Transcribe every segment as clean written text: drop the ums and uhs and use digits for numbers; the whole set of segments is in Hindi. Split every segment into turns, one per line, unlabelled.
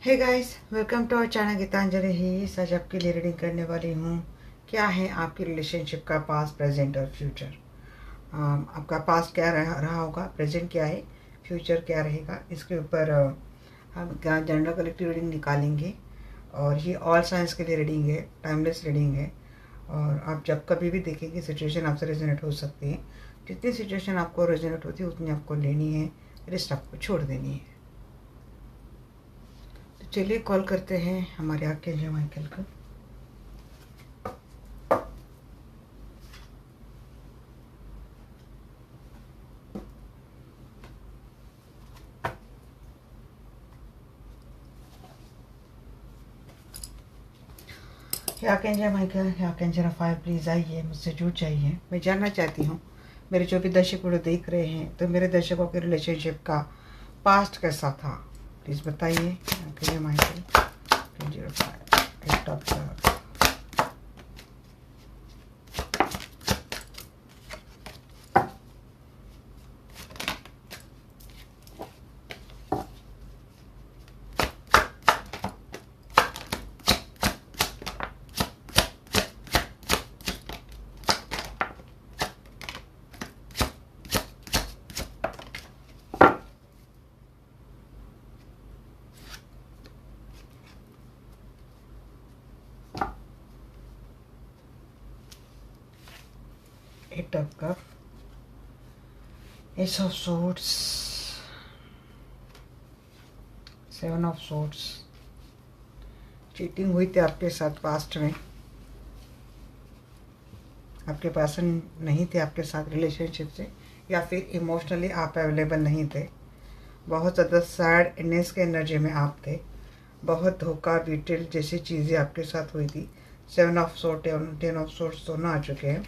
Hey guys, welcome to our channel Geetanjali ही। आज आपके लिए रीडिंग करने वाली हूँ। क्या है आपकी रिलेशनशिप का पास्ट, प्रेजेंट और फ्यूचर। आपका पास्ट क्या रहा होगा, प्रेजेंट क्या है, फ्यूचर क्या रहेगा, इसके ऊपर हम जनरल कलेक्टिव रीडिंग निकालेंगे। और ये ऑल साइंस के लिए रीडिंग है, टाइमलेस रीडिंग है। और आप जब कभी भी देखेंगे सिचुएशन आपसे रेजोनेट हो सकती है। जितनी सिचुएशन आपको रेजोनेट होती है उतनी आपको लेनी है, रेस्ट आपको छोड़ देनी है। चलिए कॉल करते हैं हमारे आर्कएंजल माइकल को। Archangel Michael, archangel Rafale, please आइए, मुझसे जुड़ जाइए। मैं जानना चाहती हूँ मेरे जो भी दर्शक वीडियो देख रहे हैं, तो मेरे दर्शकों के रिलेशनशिप का पास्ट कैसा था, प्लीज़ बताइए। Archangel Michael, archangel Raphael, eight of the eight of cup, ace of swords, seven of swords. Cheating हुई थी आपके साथ पास्ट में, आपके पर्सन नहीं थे आपके साथ रिलेशनशिप से, या फिर इमोशनली आप अवेलेबल नहीं थे। बहुत ज़्यादा सैडनेस के एनर्जी में आप थे। बहुत धोखा, बीटेल जैसी चीज़ें आपके साथ हुई थी। 7 ऑफ सोर्ड, 10 ऑफ सोर्ड्स दोनों आ चुके हैं।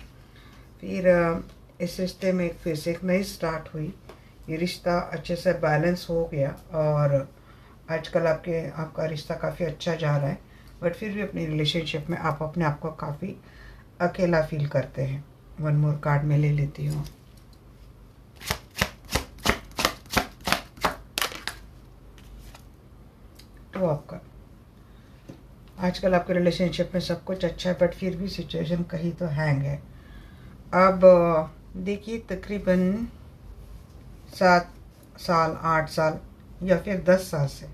फिर इस रिश्ते में फिर से एक नई स्टार्ट हुई। ये रिश्ता अच्छे से बैलेंस हो गया और आजकल आपका रिश्ता काफ़ी अच्छा जा रहा है। बट फिर भी अपनी रिलेशनशिप में आप अपने आप को काफ़ी अकेला फील करते हैं। वन मोर कार्ड में ले लेती हूँ। तो आपका आजकल आपके रिलेशनशिप में सब कुछ अच्छा है, बट फिर भी सिचुएशन कहीं तो हैंग है। अब देखिए, तकरीबन 7 साल, 8 साल या फिर 10 साल से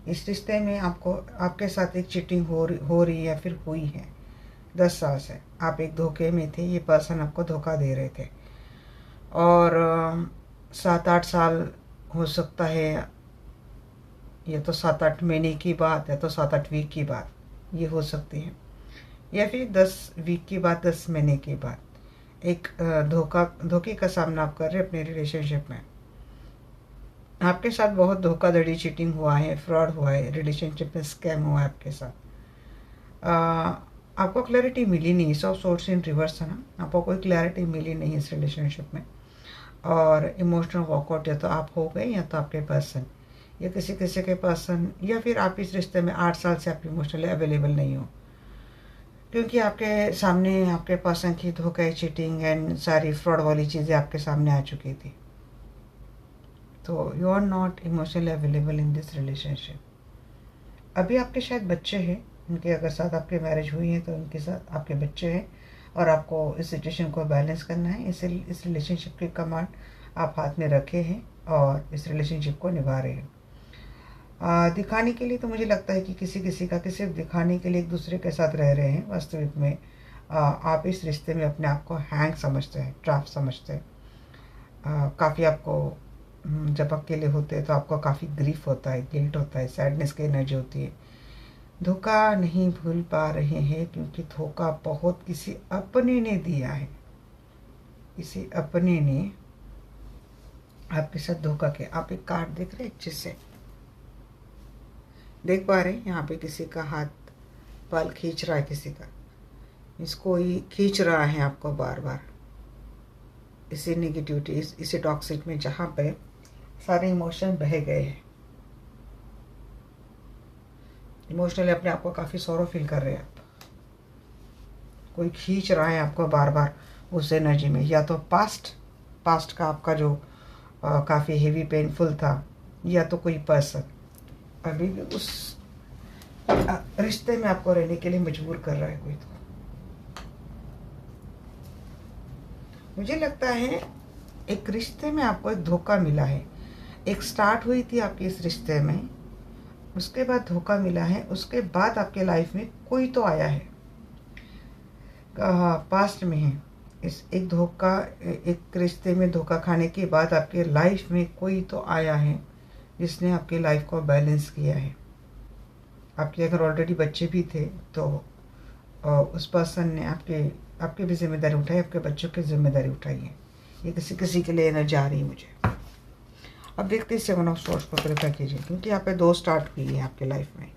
इस रिश्ते में आपके साथ एक चीटिंग हो रही है या फिर हुई है। 10 साल से आप एक धोखे में थे, ये पर्सन आपको धोखा दे रहे थे। और 7-8 साल हो सकता है, ये तो 7-8 महीने की बात है, तो 7-8 वीक की बात ये हो सकती है, या फिर 10 वीक की बात, 10 महीने की बात। एक धोखे का सामना आप कर रहे हैं अपने रिलेशनशिप में। आपके साथ बहुत धोखाधड़ी, चीटिंग हुआ है, फ्रॉड हुआ है, रिलेशनशिप में स्कैम हुआ है आपके साथ। आपको क्लैरिटी मिली नहीं। सब सोर्स इन रिवर्स है ना, आपको कोई क्लैरिटी मिली नहीं इस रिलेशनशिप में। और इमोशनल वॉकआउट या तो आप हो गए या तो आपके पर्सन, या किसी किसी के पर्सन, या फिर आप इस रिश्ते में 8 साल से आप इमोशनली अवेलेबल नहीं हो, क्योंकि आपके सामने आपके पर्सन की धोखे, चीटिंग एंड सारी फ्रॉड वाली चीज़ें आपके सामने आ चुकी थी। तो you are not emotionally available in this relationship. अभी आपके शायद बच्चे हैं, उनके अगर साथ आपकी मैरिज हुई है तो उनके साथ आपके बच्चे हैं, और आपको इस सिचुएशन को बैलेंस करना है। इस रिलेशनशिप की कमांड आप हाथ में रखे हैं और इस रिलेशनशिप को निभा रहे हैं। दिखाने के लिए तो मुझे लगता है कि किसी किसी का सिर्फ दिखाने के लिए एक दूसरे के साथ रह रहे हैं। वास्तविक में आप इस रिश्ते में अपने आप को हैंग समझते हैं, ट्रैप समझते हैं। काफ़ी आपको जब अकेले होते हैं तो आपको काफ़ी ग्रीफ होता है, गिल्ट होता है, सैडनेस की एनर्जी होती है। धोखा नहीं भूल पा रहे हैं, क्योंकि धोखा बहुत किसी अपने ने दिया है। किसी अपने ने आपके साथ धोखा किया। आप एक कार्ड देख रहे हैं, अच्छे से देख पा रहे हैं। यहाँ पे किसी का हाथ बाल खींच रहा है, किसी का इसको ही खींच रहा है आपको बार बार। इसी निगेटिविटी, इसी टॉक्सिक में जहाँ पे सारे इमोशन बह गए हैं। इमोशनली अपने आप को काफ़ी सॉरो फील कर रहे हैं आप। कोई खींच रहा है आपको बार बार उस एनर्जी में, या तो पास्ट का आपका जो काफ़ी हेवी पेनफुल था, या तो कोई पर्सन। अभी भी उस रिश्ते में आपको रहने के लिए मजबूर कर रहा है कोई। तो मुझे लगता है एक रिश्ते में आपको एक धोखा मिला है। एक स्टार्ट हुई थी आपकी इस रिश्ते में, उसके बाद धोखा मिला है, उसके बाद आपके लाइफ में कोई तो आया है, पास्ट में है। इस एक धोखा, एक रिश्ते में धोखा खाने के बाद आपके लाइफ में कोई तो आया है जिसने आपकी लाइफ को बैलेंस किया है। आपके अगर ऑलरेडी बच्चे भी थे तो उस पर्सन ने आपकी भी जिम्मेदारी उठाई, आपके बच्चों की जिम्मेदारी उठाई है। ये किसी किसी के लिए एनर्जी आ रही है मुझे। अब देखते हैं 7 ऑफ सोर्स को प्रेफर कीजिए, क्योंकि यहाँ पे 2 स्टार्ट हुई है आपके लाइफ में।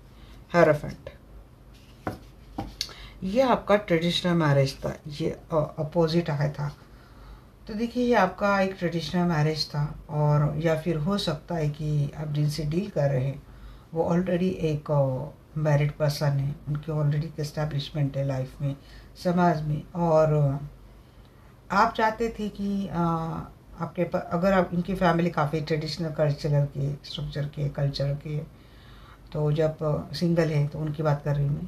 हेरोफेंट, ये आपका ट्रेडिशनल मैरिज था, ये अपोजिट आया था। तो देखिए ये आपका एक ट्रेडिशनल मैरिज था, और या फिर हो सकता है कि आप जिनसे डील कर रहे हैं वो ऑलरेडी एक मैरिड पर्सन है, उनकी ऑलरेडी एस्टैब्लिशमेंट है लाइफ में, समाज में। और आप चाहते थे कि अगर आप इनकी फैमिली काफ़ी ट्रेडिशनल कल्चरल के, स्ट्रक्चर के, कल्चर के, तो जब सिंगल है तो उनकी बात कर रही हूँ मैं।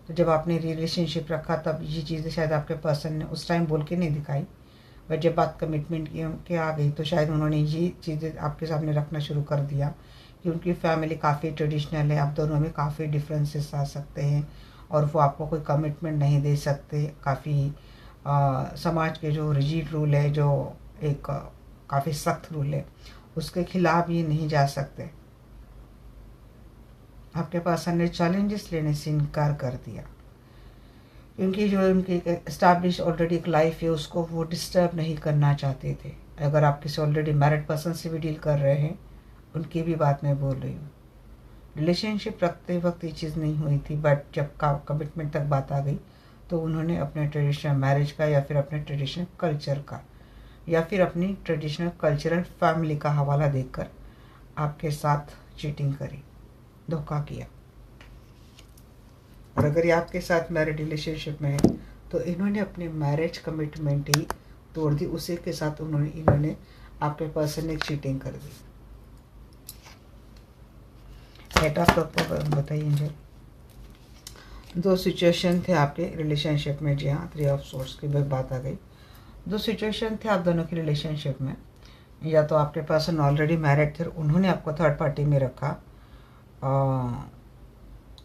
तो जब आपने रिलेशनशिप रखा तब ये चीज़ें शायद आपके पर्सन ने उस टाइम बोल के नहीं दिखाई, बट जब बात कमिटमेंट की आ गई तो शायद उन्होंने ये चीज़ें आपके सामने रखना शुरू कर दिया कि उनकी फैमिली काफ़ी ट्रेडिशनल है, आप दोनों में काफ़ी डिफरेंसेस आ सकते हैं और वो आपको कोई कमिटमेंट नहीं दे सकते। काफ़ी समाज के जो रिजिड रूल है, जो एक काफ़ी सख्त रूल है, उसके खिलाफ ये नहीं जा सकते। आपके पर्सन ने चैलेंजेस लेने से इनकार कर दिया, क्योंकि जो उनकी एस्टैब्लिश ऑलरेडी एक लाइफ है उसको वो डिस्टर्ब नहीं करना चाहते थे। अगर आप किसी ऑलरेडी मैरिड पर्सन से भी डील कर रहे हैं, उनकी भी बात मैं बोल रही हूँ। रिलेशनशिप रखते वक्त ये चीज़ नहीं हुई थी, बट जब कमिटमेंट तक बात आ गई तो उन्होंने अपने ट्रेडिशनल मैरिज का, या फिर अपने ट्रेडिशनल कल्चर का, या फिर अपनी ट्रेडिशनल कल्चरल फैमिली का हवाला देकर आपके साथ चीटिंग करी, धोखा किया। और अगर ये आपके साथ मैरिड रिलेशनशिप में है तो इन्होंने अपनी मैरिज कमिटमेंट ही तोड़ दी, उसी के साथ इन्होंने आपके पर्सन ने चीटिंग कर दी। हेड ऑफ द बताइए एंजल। 2 सिचुएशन थे आपके रिलेशनशिप में। जी हाँ, 3 ऑफ सोर्स की बात आ गई। 2 सिचुएशन थे आप दोनों की रिलेशनशिप में। या तो आपके पर्सन ऑलरेडी मैरिड थे, उन्होंने आपको थर्ड पार्टी में रखा,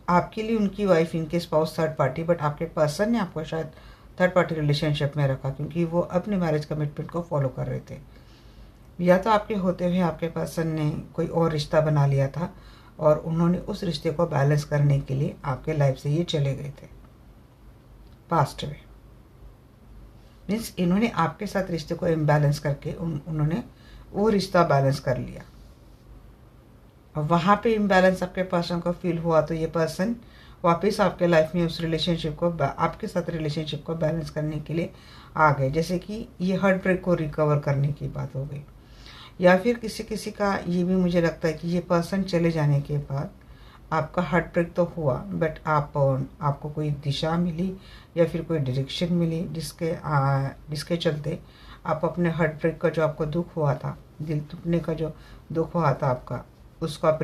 आपके लिए उनकी वाइफ, इनके स्पाउस थर्ड पार्टी, बट आपके पर्सन ने आपको शायद थर्ड पार्टी रिलेशनशिप में रखा क्योंकि वो अपने मैरिज कमिटमेंट को फॉलो कर रहे थे। या तो आपके होते हुए आपके पर्सन ने कोई और रिश्ता बना लिया था और उन्होंने उस रिश्ते को बैलेंस करने के लिए आपके लाइफ से ये चले गए थे पास्ट में। मीन्स इन्होंने आपके साथ रिश्ते को इम्बैलेंस करके उन्होंने वो रिश्ता बैलेंस कर लिया। और वहाँ पे इम्बैलेंस आपके पर्सन को फील हुआ तो ये पर्सन वापस आपके लाइफ में उस रिलेशनशिप को, आपके साथ रिलेशनशिप को बैलेंस करने के लिए आ गए। जैसे कि ये हार्ट ब्रेक को रिकवर करने की बात हो गई। या फिर किसी किसी का ये भी मुझे लगता है कि ये पर्सन चले जाने के बाद आपका हार्ट ब्रेक तो हुआ, बट आपको कोई दिशा मिली या फिर कोई डायरेक्शन मिली जिसके चलते आप अपने हार्ट ब्रेक का जो आपको दुख हुआ था, दिल टूटने का जो दुख हुआ था आपका, उसको आप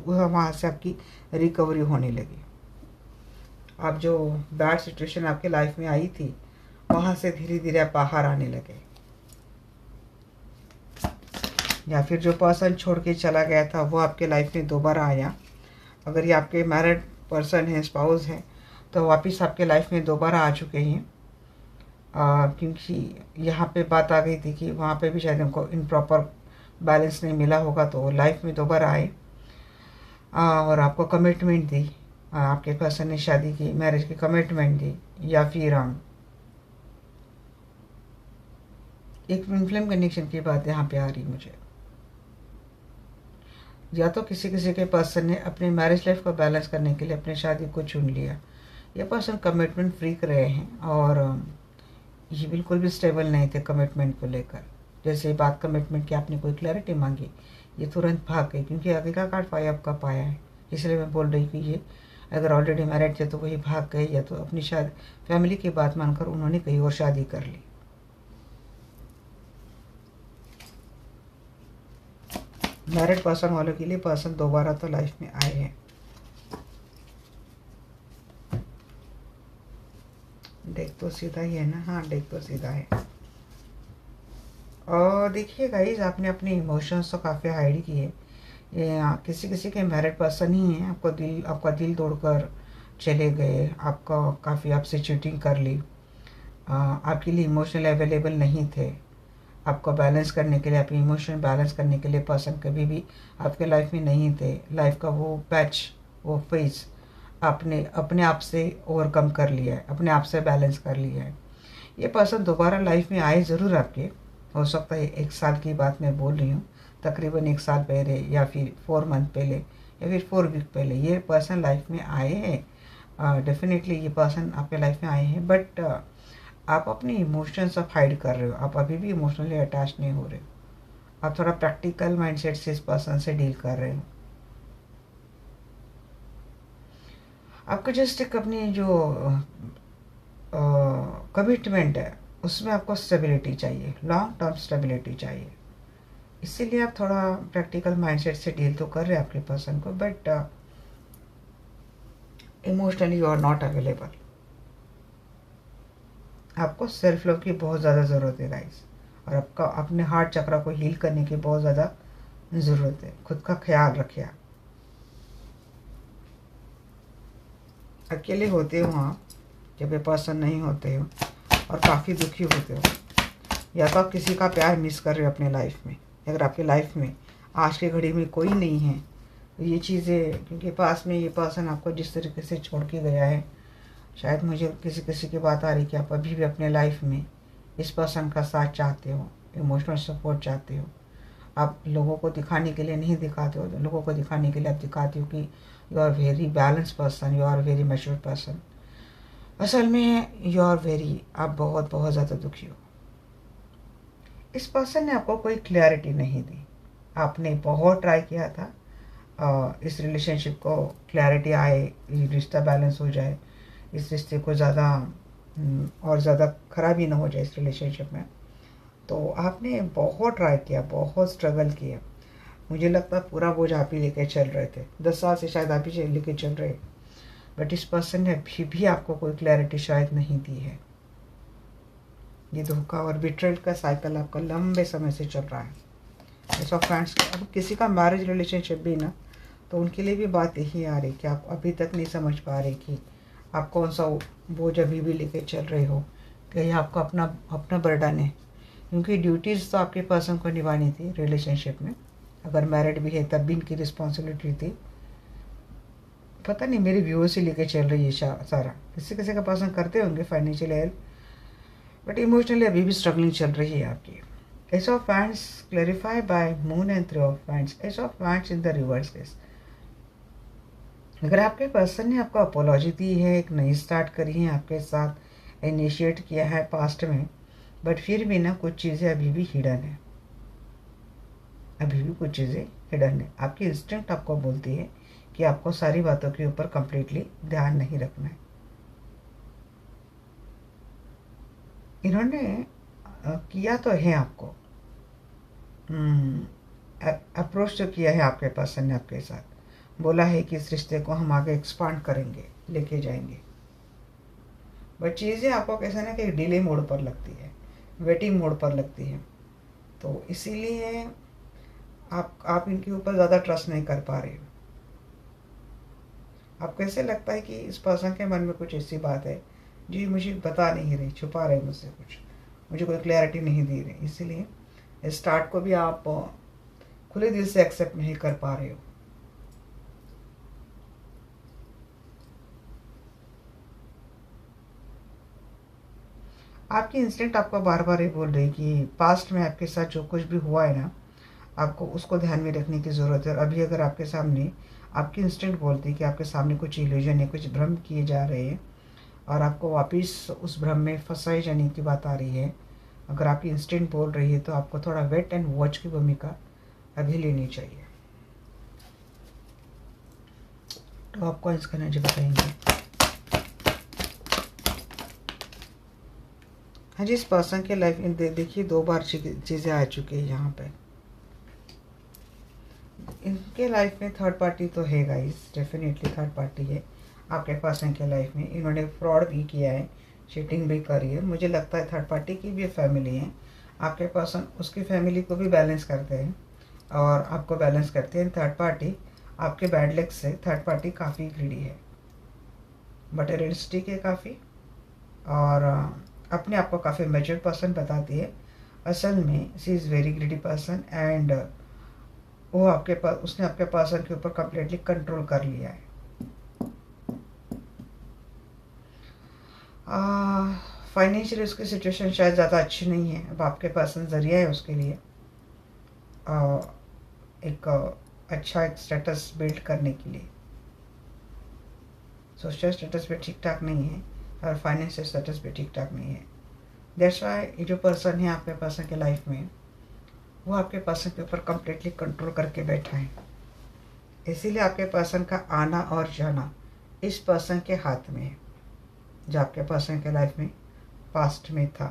वहाँ से आपकी रिकवरी होने लगी। आप जो बैड सिचुएशन आपके लाइफ में आई थी वहाँ से धीरे धीरे आप बाहर आने लगे। या फिर जो पर्सन छोड़ के चला गया था वो आपके लाइफ में दोबारा आया। अगर ये आपके मैरिड पर्सन है, स्पाउस है, तो वापस आपके लाइफ में दोबारा आ चुके हैं। क्योंकि यहाँ पे बात आ गई थी कि वहाँ पे भी शायद उनको इनप्रॉपर बैलेंस नहीं मिला होगा, तो लाइफ में दोबारा आए और आपको कमिटमेंट दी। आपके पर्सन ने शादी की, मैरिज की कमिटमेंट दी। या फिर एक ट्विन कनेक्शन की बात यहाँ पे आ रही मुझे। या तो किसी किसी के पर्सन ने अपनी मैरिज लाइफ को बैलेंस करने के लिए अपनी शादी को चुन लिया। ये पर्सन कमिटमेंट फ्रीक रहे हैं और ये बिल्कुल भी स्टेबल नहीं थे कमिटमेंट को लेकर। जैसे बात कमिटमेंट की आपने कोई क्लैरिटी मांगी, ये तुरंत भाग गई, क्योंकि आगे का कार्ड 5 आपका पाया है। इसलिए मैं बोल रही कि ये अगर ऑलरेडी मैरिड थे तो वही भाग गए, या तो अपनी शादी फैमिली की बात मानकर उन्होंने कहीं और शादी कर ली। मैरिड पर्सन वालों के लिए पर्सन दोबारा तो लाइफ में आए हैं। देख तो सीधा ही है ना, हाँ देख तो सीधा है। और देखिए गाइस, आपने अपने इमोशंस तो काफ़ी हाइड किए। ये किसी किसी के मैरिड पर्सन ही हैं, आपका दिल तोड़कर चले गए, आपका काफ़ी आपसे चीटिंग कर ली, आपके लिए इमोशनल अवेलेबल नहीं थे, आपको बैलेंस करने के लिए, आपके इमोशन बैलेंस करने के लिए पर्सन कभी भी आपके लाइफ में नहीं थे। लाइफ का वो पैच, वो फेज आपने अपने आप से ओवरकम कर लिया है, अपने आप से बैलेंस कर लिया है। ये पर्सन दोबारा लाइफ में आए ज़रूर आपके, हो सकता है 1 साल की बात मैं बोल रही हूँ, तकरीबन 1 साल पहले या फिर 4 मंथ पहले या फिर 4 वीक पहले ये पर्सन लाइफ में आए हैं। डेफिनेटली ये पर्सन आपके लाइफ में आए हैं, बट आप अपने इमोशंस आप हाइड कर रहे हो, आप अभी भी इमोशनली अटैच नहीं हो रहे हो, आप थोड़ा प्रैक्टिकल माइंडसेट से इस पर्सन से डील कर रहे हो। आपको जस्ट एक अपनी जो कमिटमेंट है उसमें आपको स्टेबिलिटी चाहिए, लॉन्ग टर्म स्टेबिलिटी चाहिए। इसीलिए आप थोड़ा प्रैक्टिकल माइंडसेट से डील तो कर रहे हैं आपके पर्सन को, but emotionally you are not available. आपको सेल्फ लव की बहुत ज़्यादा ज़रूरत है गाइस, और आपका अपने हार्ट चक्र को हील करने की बहुत ज़्यादा ज़रूरत है। खुद का ख्याल रखिए। आप अकेले होते हो आप जब ये पर्सन नहीं होते हो, और काफ़ी दुखी होते हो, या तो आप किसी का प्यार मिस कर रहे हो अपने लाइफ में। अगर आपकी लाइफ में आज की घड़ी में कोई नहीं है तो ये चीज़ें, क्योंकि पास में ये पर्सन आपको जिस तरीके से छोड़ के गया है, शायद मुझे किसी किसी की बात आ रही कि आप अभी भी अपने लाइफ में इस पर्सन का साथ चाहते हो, इमोशनल सपोर्ट चाहते हो। आप लोगों को दिखाने के लिए नहीं दिखाते हो, लोगों को दिखाने के लिए आप दिखाते हो कि you are very balance person, you are very mature person. असल में यू आर वेरी, आप बहुत बहुत ज़्यादा दुखी हो। इस पर्सन ने आपको कोई क्लैरिटी नहीं दी। आपने बहुत ट्राई किया था इस रिलेशनशिप को क्लैरिटी आए, ये रिश्ता बैलेंस हो जाए, इस रिश्ते को ज़्यादा और ज़्यादा खराबी ना हो जाए इस रिलेशनशिप में। तो आपने बहुत ट्राई किया, बहुत स्ट्रगल किया। मुझे लगता है पूरा बोझ आप ही लेके चल रहे थे, 10 साल से शायद आप ही लेके चल रहे। बट इस पर्सन ने अभी भी आपको कोई क्लैरिटी शायद नहीं दी है। ये धोखा और बिट्रेल का साइकिल आपका लंबे समय से चल रहा है। ऐसा फ्रेंड्स, अब किसी का मैरिज रिलेशनशिप भी ना, तो उनके लिए भी बात यही आ रही कि आप अभी तक नहीं समझ पा रहे कि आप कौन सा बोझ अभी भी लेके चल रहे हो, कि ये आपका अपना अपना बर्डन है। क्योंकि ड्यूटीज़ तो आपके पर्सन को निभानी थी रिलेशनशिप में, अगर मैरिड भी है तब भी इनकी रिस्पॉन्सिबिलिटी थी। पता नहीं मेरी व्यूअर से लेके चल रही है सारा, किसी किसी का पर्सन करते होंगे फाइनेंशियल हेल्प, बट इमोशनली अभी भी स्ट्रगलिंग चल रही है आपकी। Ace of wands clarify by moon and 3 of wands, ace of wands in the reverse case. अगर आपके पर्सन ने आपको अपोलॉजी दी है, एक नई स्टार्ट करी है आपके साथ, इनिशिएट किया है पास्ट में, बट फिर भी ना कुछ चीज़ें अभी भी हिडन है, अभी भी कुछ चीज़ें हिडन है। आपकी इंस्टिंक्ट आपको बोलती है कि आपको सारी बातों के ऊपर कंप्लीटली ध्यान नहीं रखना है। इन्होंने किया तो है आपको, अप्रोच तो किया है आपके पर्सन ने आपके साथ, बोला है कि इस रिश्ते को हम आगे एक्सपांड करेंगे, लेके जाएंगे। बट चीज़ें आपको कैसे ना कि डिले मोड पर लगती है, वेटिंग मोड पर लगती है। तो इसीलिए आप इनके ऊपर ज़्यादा ट्रस्ट नहीं कर पा रहे हो। आपको ऐसे लगता है कि इस पर्सन के मन में कुछ ऐसी बात है जी मुझे बता नहीं रही, छुपा रहे मुझसे कुछ, मुझे कोई क्लैरिटी नहीं दे रहे, इसीलिए स्टार्ट को भी आप खुले दिल से एक्सेप्ट नहीं कर पा रहे हो। आपकी इंस्टिंक्ट आपको बार बार ये बोल रही कि पास्ट में आपके साथ जो कुछ भी हुआ है ना, आपको उसको ध्यान में रखने की ज़रूरत है। और अभी अगर आपके सामने, आपकी इंस्टिंक्ट बोलती है कि आपके सामने कुछ इल्यूजन है, कुछ भ्रम किए जा रहे हैं, और आपको वापस उस भ्रम में फंसाए जाने की बात आ रही है। अगर आपकी इंस्टिंक्ट बोल रही है तो आपको थोड़ा वेट एंड वॉच की भूमिका अभी लेनी चाहिए। तो आपको इसका एनर्जी बताएंगे। हाँ जी, इस पर्सन के लाइफ में देखिए 2 बार चीज़ें आ चुकी है यहाँ पे। आपके लाइफ में थर्ड पार्टी तो है गाइस, डेफिनेटली थर्ड पार्टी है आपके पर्सन के लाइफ में। इन्होंने फ्रॉड भी किया है, चीटिंग भी करी है। मुझे लगता है थर्ड पार्टी की भी फैमिली है, आपके पर्सन उसकी फैमिली को भी बैलेंस करते हैं और आपको बैलेंस करते हैं। थर्ड पार्टी आपके बैड लक से थर्ड पार्टी काफ़ी ग्रीडी है, मटेरियलिस्टिक है काफ़ी, और अपने आप को काफ़ी मेच्योर पर्सन बताती है। असल में she is very greedy person and वो आपके पास उसने आपके पर्सन के ऊपर कम्प्लीटली कंट्रोल कर लिया है। फाइनेंशियली उसकी सिचुएशन शायद ज़्यादा अच्छी नहीं है। अब आपके पर्सन जरिया है उसके लिए एक अच्छा एक स्टेटस बिल्ड करने के लिए। सोशल स्टेटस भी ठीक ठाक नहीं है और फाइनेंशियल स्टेटस भी ठीक ठाक नहीं है। दैट्स वाई ये जो पर्सन है आपके पर्सन के लाइफ में, वो आपके पर्सन के ऊपर कम्प्लीटली कंट्रोल करके बैठा है। इसीलिए आपके पर्सन का आना और जाना इस पर्सन के हाथ में है, जो आपके पर्सन के लाइफ में पास्ट में था।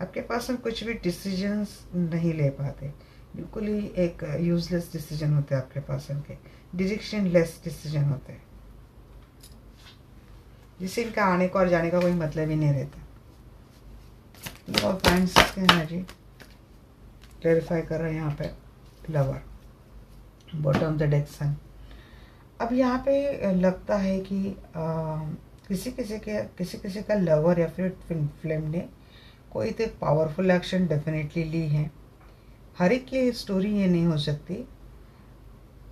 आपके पर्सन कुछ भी डिसीजंस नहीं ले पाते, बिल्कुल ही एक यूजलेस डिसीजन होते हैं आपके पर्सन के, डिसीजन लेस डिसीजन होते हैं, जिससे इनका आने का और जाने का कोई मतलब ही नहीं रहता। और फ्रेंड्स की एनर्जी क्लैरिफाई कर रहे हैं यहाँ पे लवर, बॉटम द डेक सन। अब यहाँ पे लगता है कि किसी किसी का लवर या फिर ट्विन फ्लेम ने कोई तो पावरफुल एक्शन डेफिनेटली ली है। हर एक की स्टोरी ये नहीं हो सकती,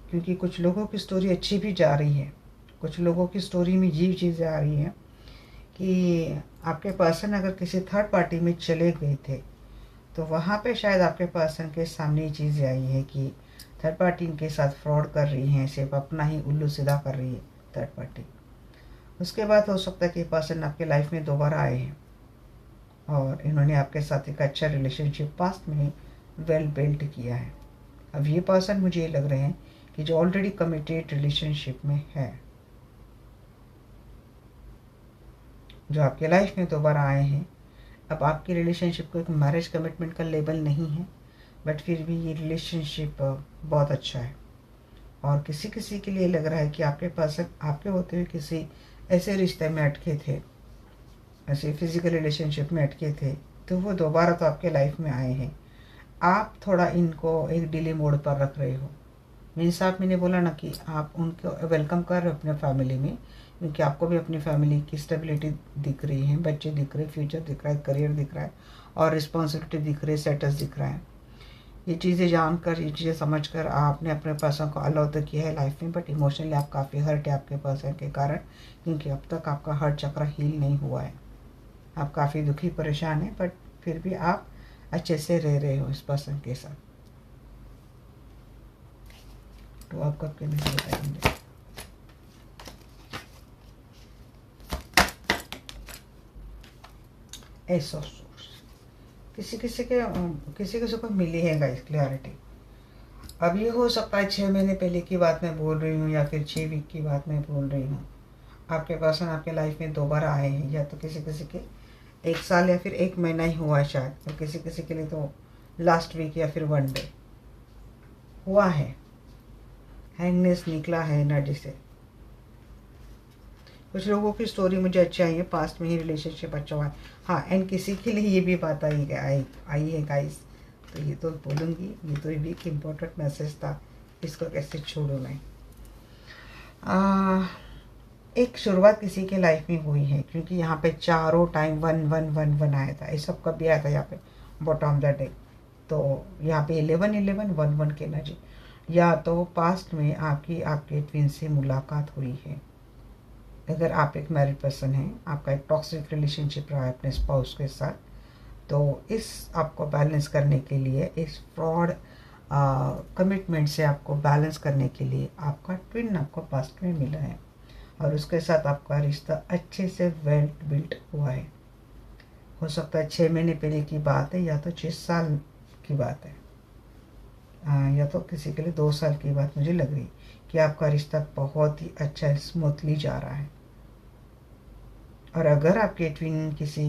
क्योंकि कुछ लोगों की स्टोरी अच्छी भी जा रही है, कुछ लोगों की स्टोरी में ये चीज़ें आ रही हैं कि आपके पर्सन अगर किसी थर्ड पार्टी में चले गए थे तो वहाँ पे शायद आपके पर्सन के सामने ये चीज़ें आई है कि थर्ड पार्टी इनके साथ फ्रॉड कर रही हैं, सिर्फ अपना ही उल्लू सीधा कर रही है थर्ड पार्टी। उसके बाद हो सकता है कि पर्सन आपके लाइफ में दोबारा आए हैं और इन्होंने आपके साथ एक अच्छा रिलेशनशिप पास्ट में वेल बिल्ड किया है। अब ये पर्सन मुझे ये लग रहे हैं कि जो ऑलरेडी कमिटेड रिलेशनशिप में है, जो आपके लाइफ में दोबारा आए हैं। अब आपकी रिलेशनशिप को एक मैरिज कमिटमेंट का लेबल नहीं है, बट फिर भी ये रिलेशनशिप बहुत अच्छा है। और किसी किसी के लिए लग रहा है कि आपके पर्सन आपके होते हुए किसी ऐसे रिश्ते में अटके थे, ऐसे फिजिकल रिलेशनशिप में अटके थे, तो वो दोबारा तो आपके लाइफ में आए हैं। आप थोड़ा इनको एक डिले मोड पर रख रहे हो। मीन्स आप, मैंने बोला ना कि आप उनको वेलकम कर रहे हो अपने फैमिली में, क्योंकि आपको भी अपनी फैमिली की स्टेबिलिटी दिख रही है, बच्चे दिख रहे, फ्यूचर दिख रहा है, करियर दिख रहा है और रिस्पॉन्सिबिलिटी दिख रही है, स्टेटस दिख रहा है। ये चीज़ें जानकर, ये चीज़ें समझकर आपने अपने पर्सन को अलाउ तो किया है लाइफ में, बट इमोशनली आप काफ़ी हर्ट है आपके पर्सन के कारण, क्योंकि अब तक आपका हर्ट चक्र हील नहीं हुआ है। आप काफ़ी दुखी परेशान हैं, बट फिर भी आप अच्छे से रह रहे हो इस पर्सन के साथ। तो आप कब के नहीं बताएंगे? एस ऑफ सोर्स किसी किसी को मिली है गाइस क्लैरिटी। अब ये हो सकता है 6 महीने पहले की बात मैं बोल रही हूँ या फिर 6 वीक की बात मैं बोल रही हूँ। आपके पर्सन आपके लाइफ में दोबारा आए हैं, या तो किसी के 1 साल या फिर 1 महीना ही हुआ है शायद, और किसी के लिए तो लास्ट वीक या फिर 1 डे हुआ है। हैंगनेस निकला है एनर्जी से। कुछ लोगों की स्टोरी मुझे अच्छी आई है, पास्ट में ही रिलेशनशिप अच्छा हुआ है। हाँ, एंड किसी के लिए ये भी बात आई है गाइस, तो ये तो बोलूँगी, ये तो भी एक इम्पोर्टेंट मैसेज था, इसको कैसे छोड़ूँ मैं। एक शुरुआत किसी के लाइफ में हुई है, क्योंकि यहाँ पे चारों टाइम 1 आया था। इस सब कब भी आया था यहाँ पे बॉटम द डेक। तो यहाँ पे 11 की एनर्जी, या तो पास्ट में आपके ट्विन से मुलाकात हुई है। अगर आप एक मैरिड पर्सन हैं, आपका एक टॉक्सिक रिलेशनशिप रहा है अपने स्पाउस के साथ, तो इस आपको बैलेंस करने के लिए, इस फ्रॉड कमिटमेंट से आपको बैलेंस करने के लिए आपका ट्विन आपको पास्ट में मिला है और उसके साथ आपका रिश्ता अच्छे से वेल बिल्ट हुआ है। हो सकता है 6 महीने पहले की बात है, या तो 6 साल की बात है, या तो किसी के लिए 2 साल की बात मुझे लग रही कि आपका रिश्ता बहुत ही अच्छा स्मूथली जा रहा है। और अगर आपके ट्विन किसी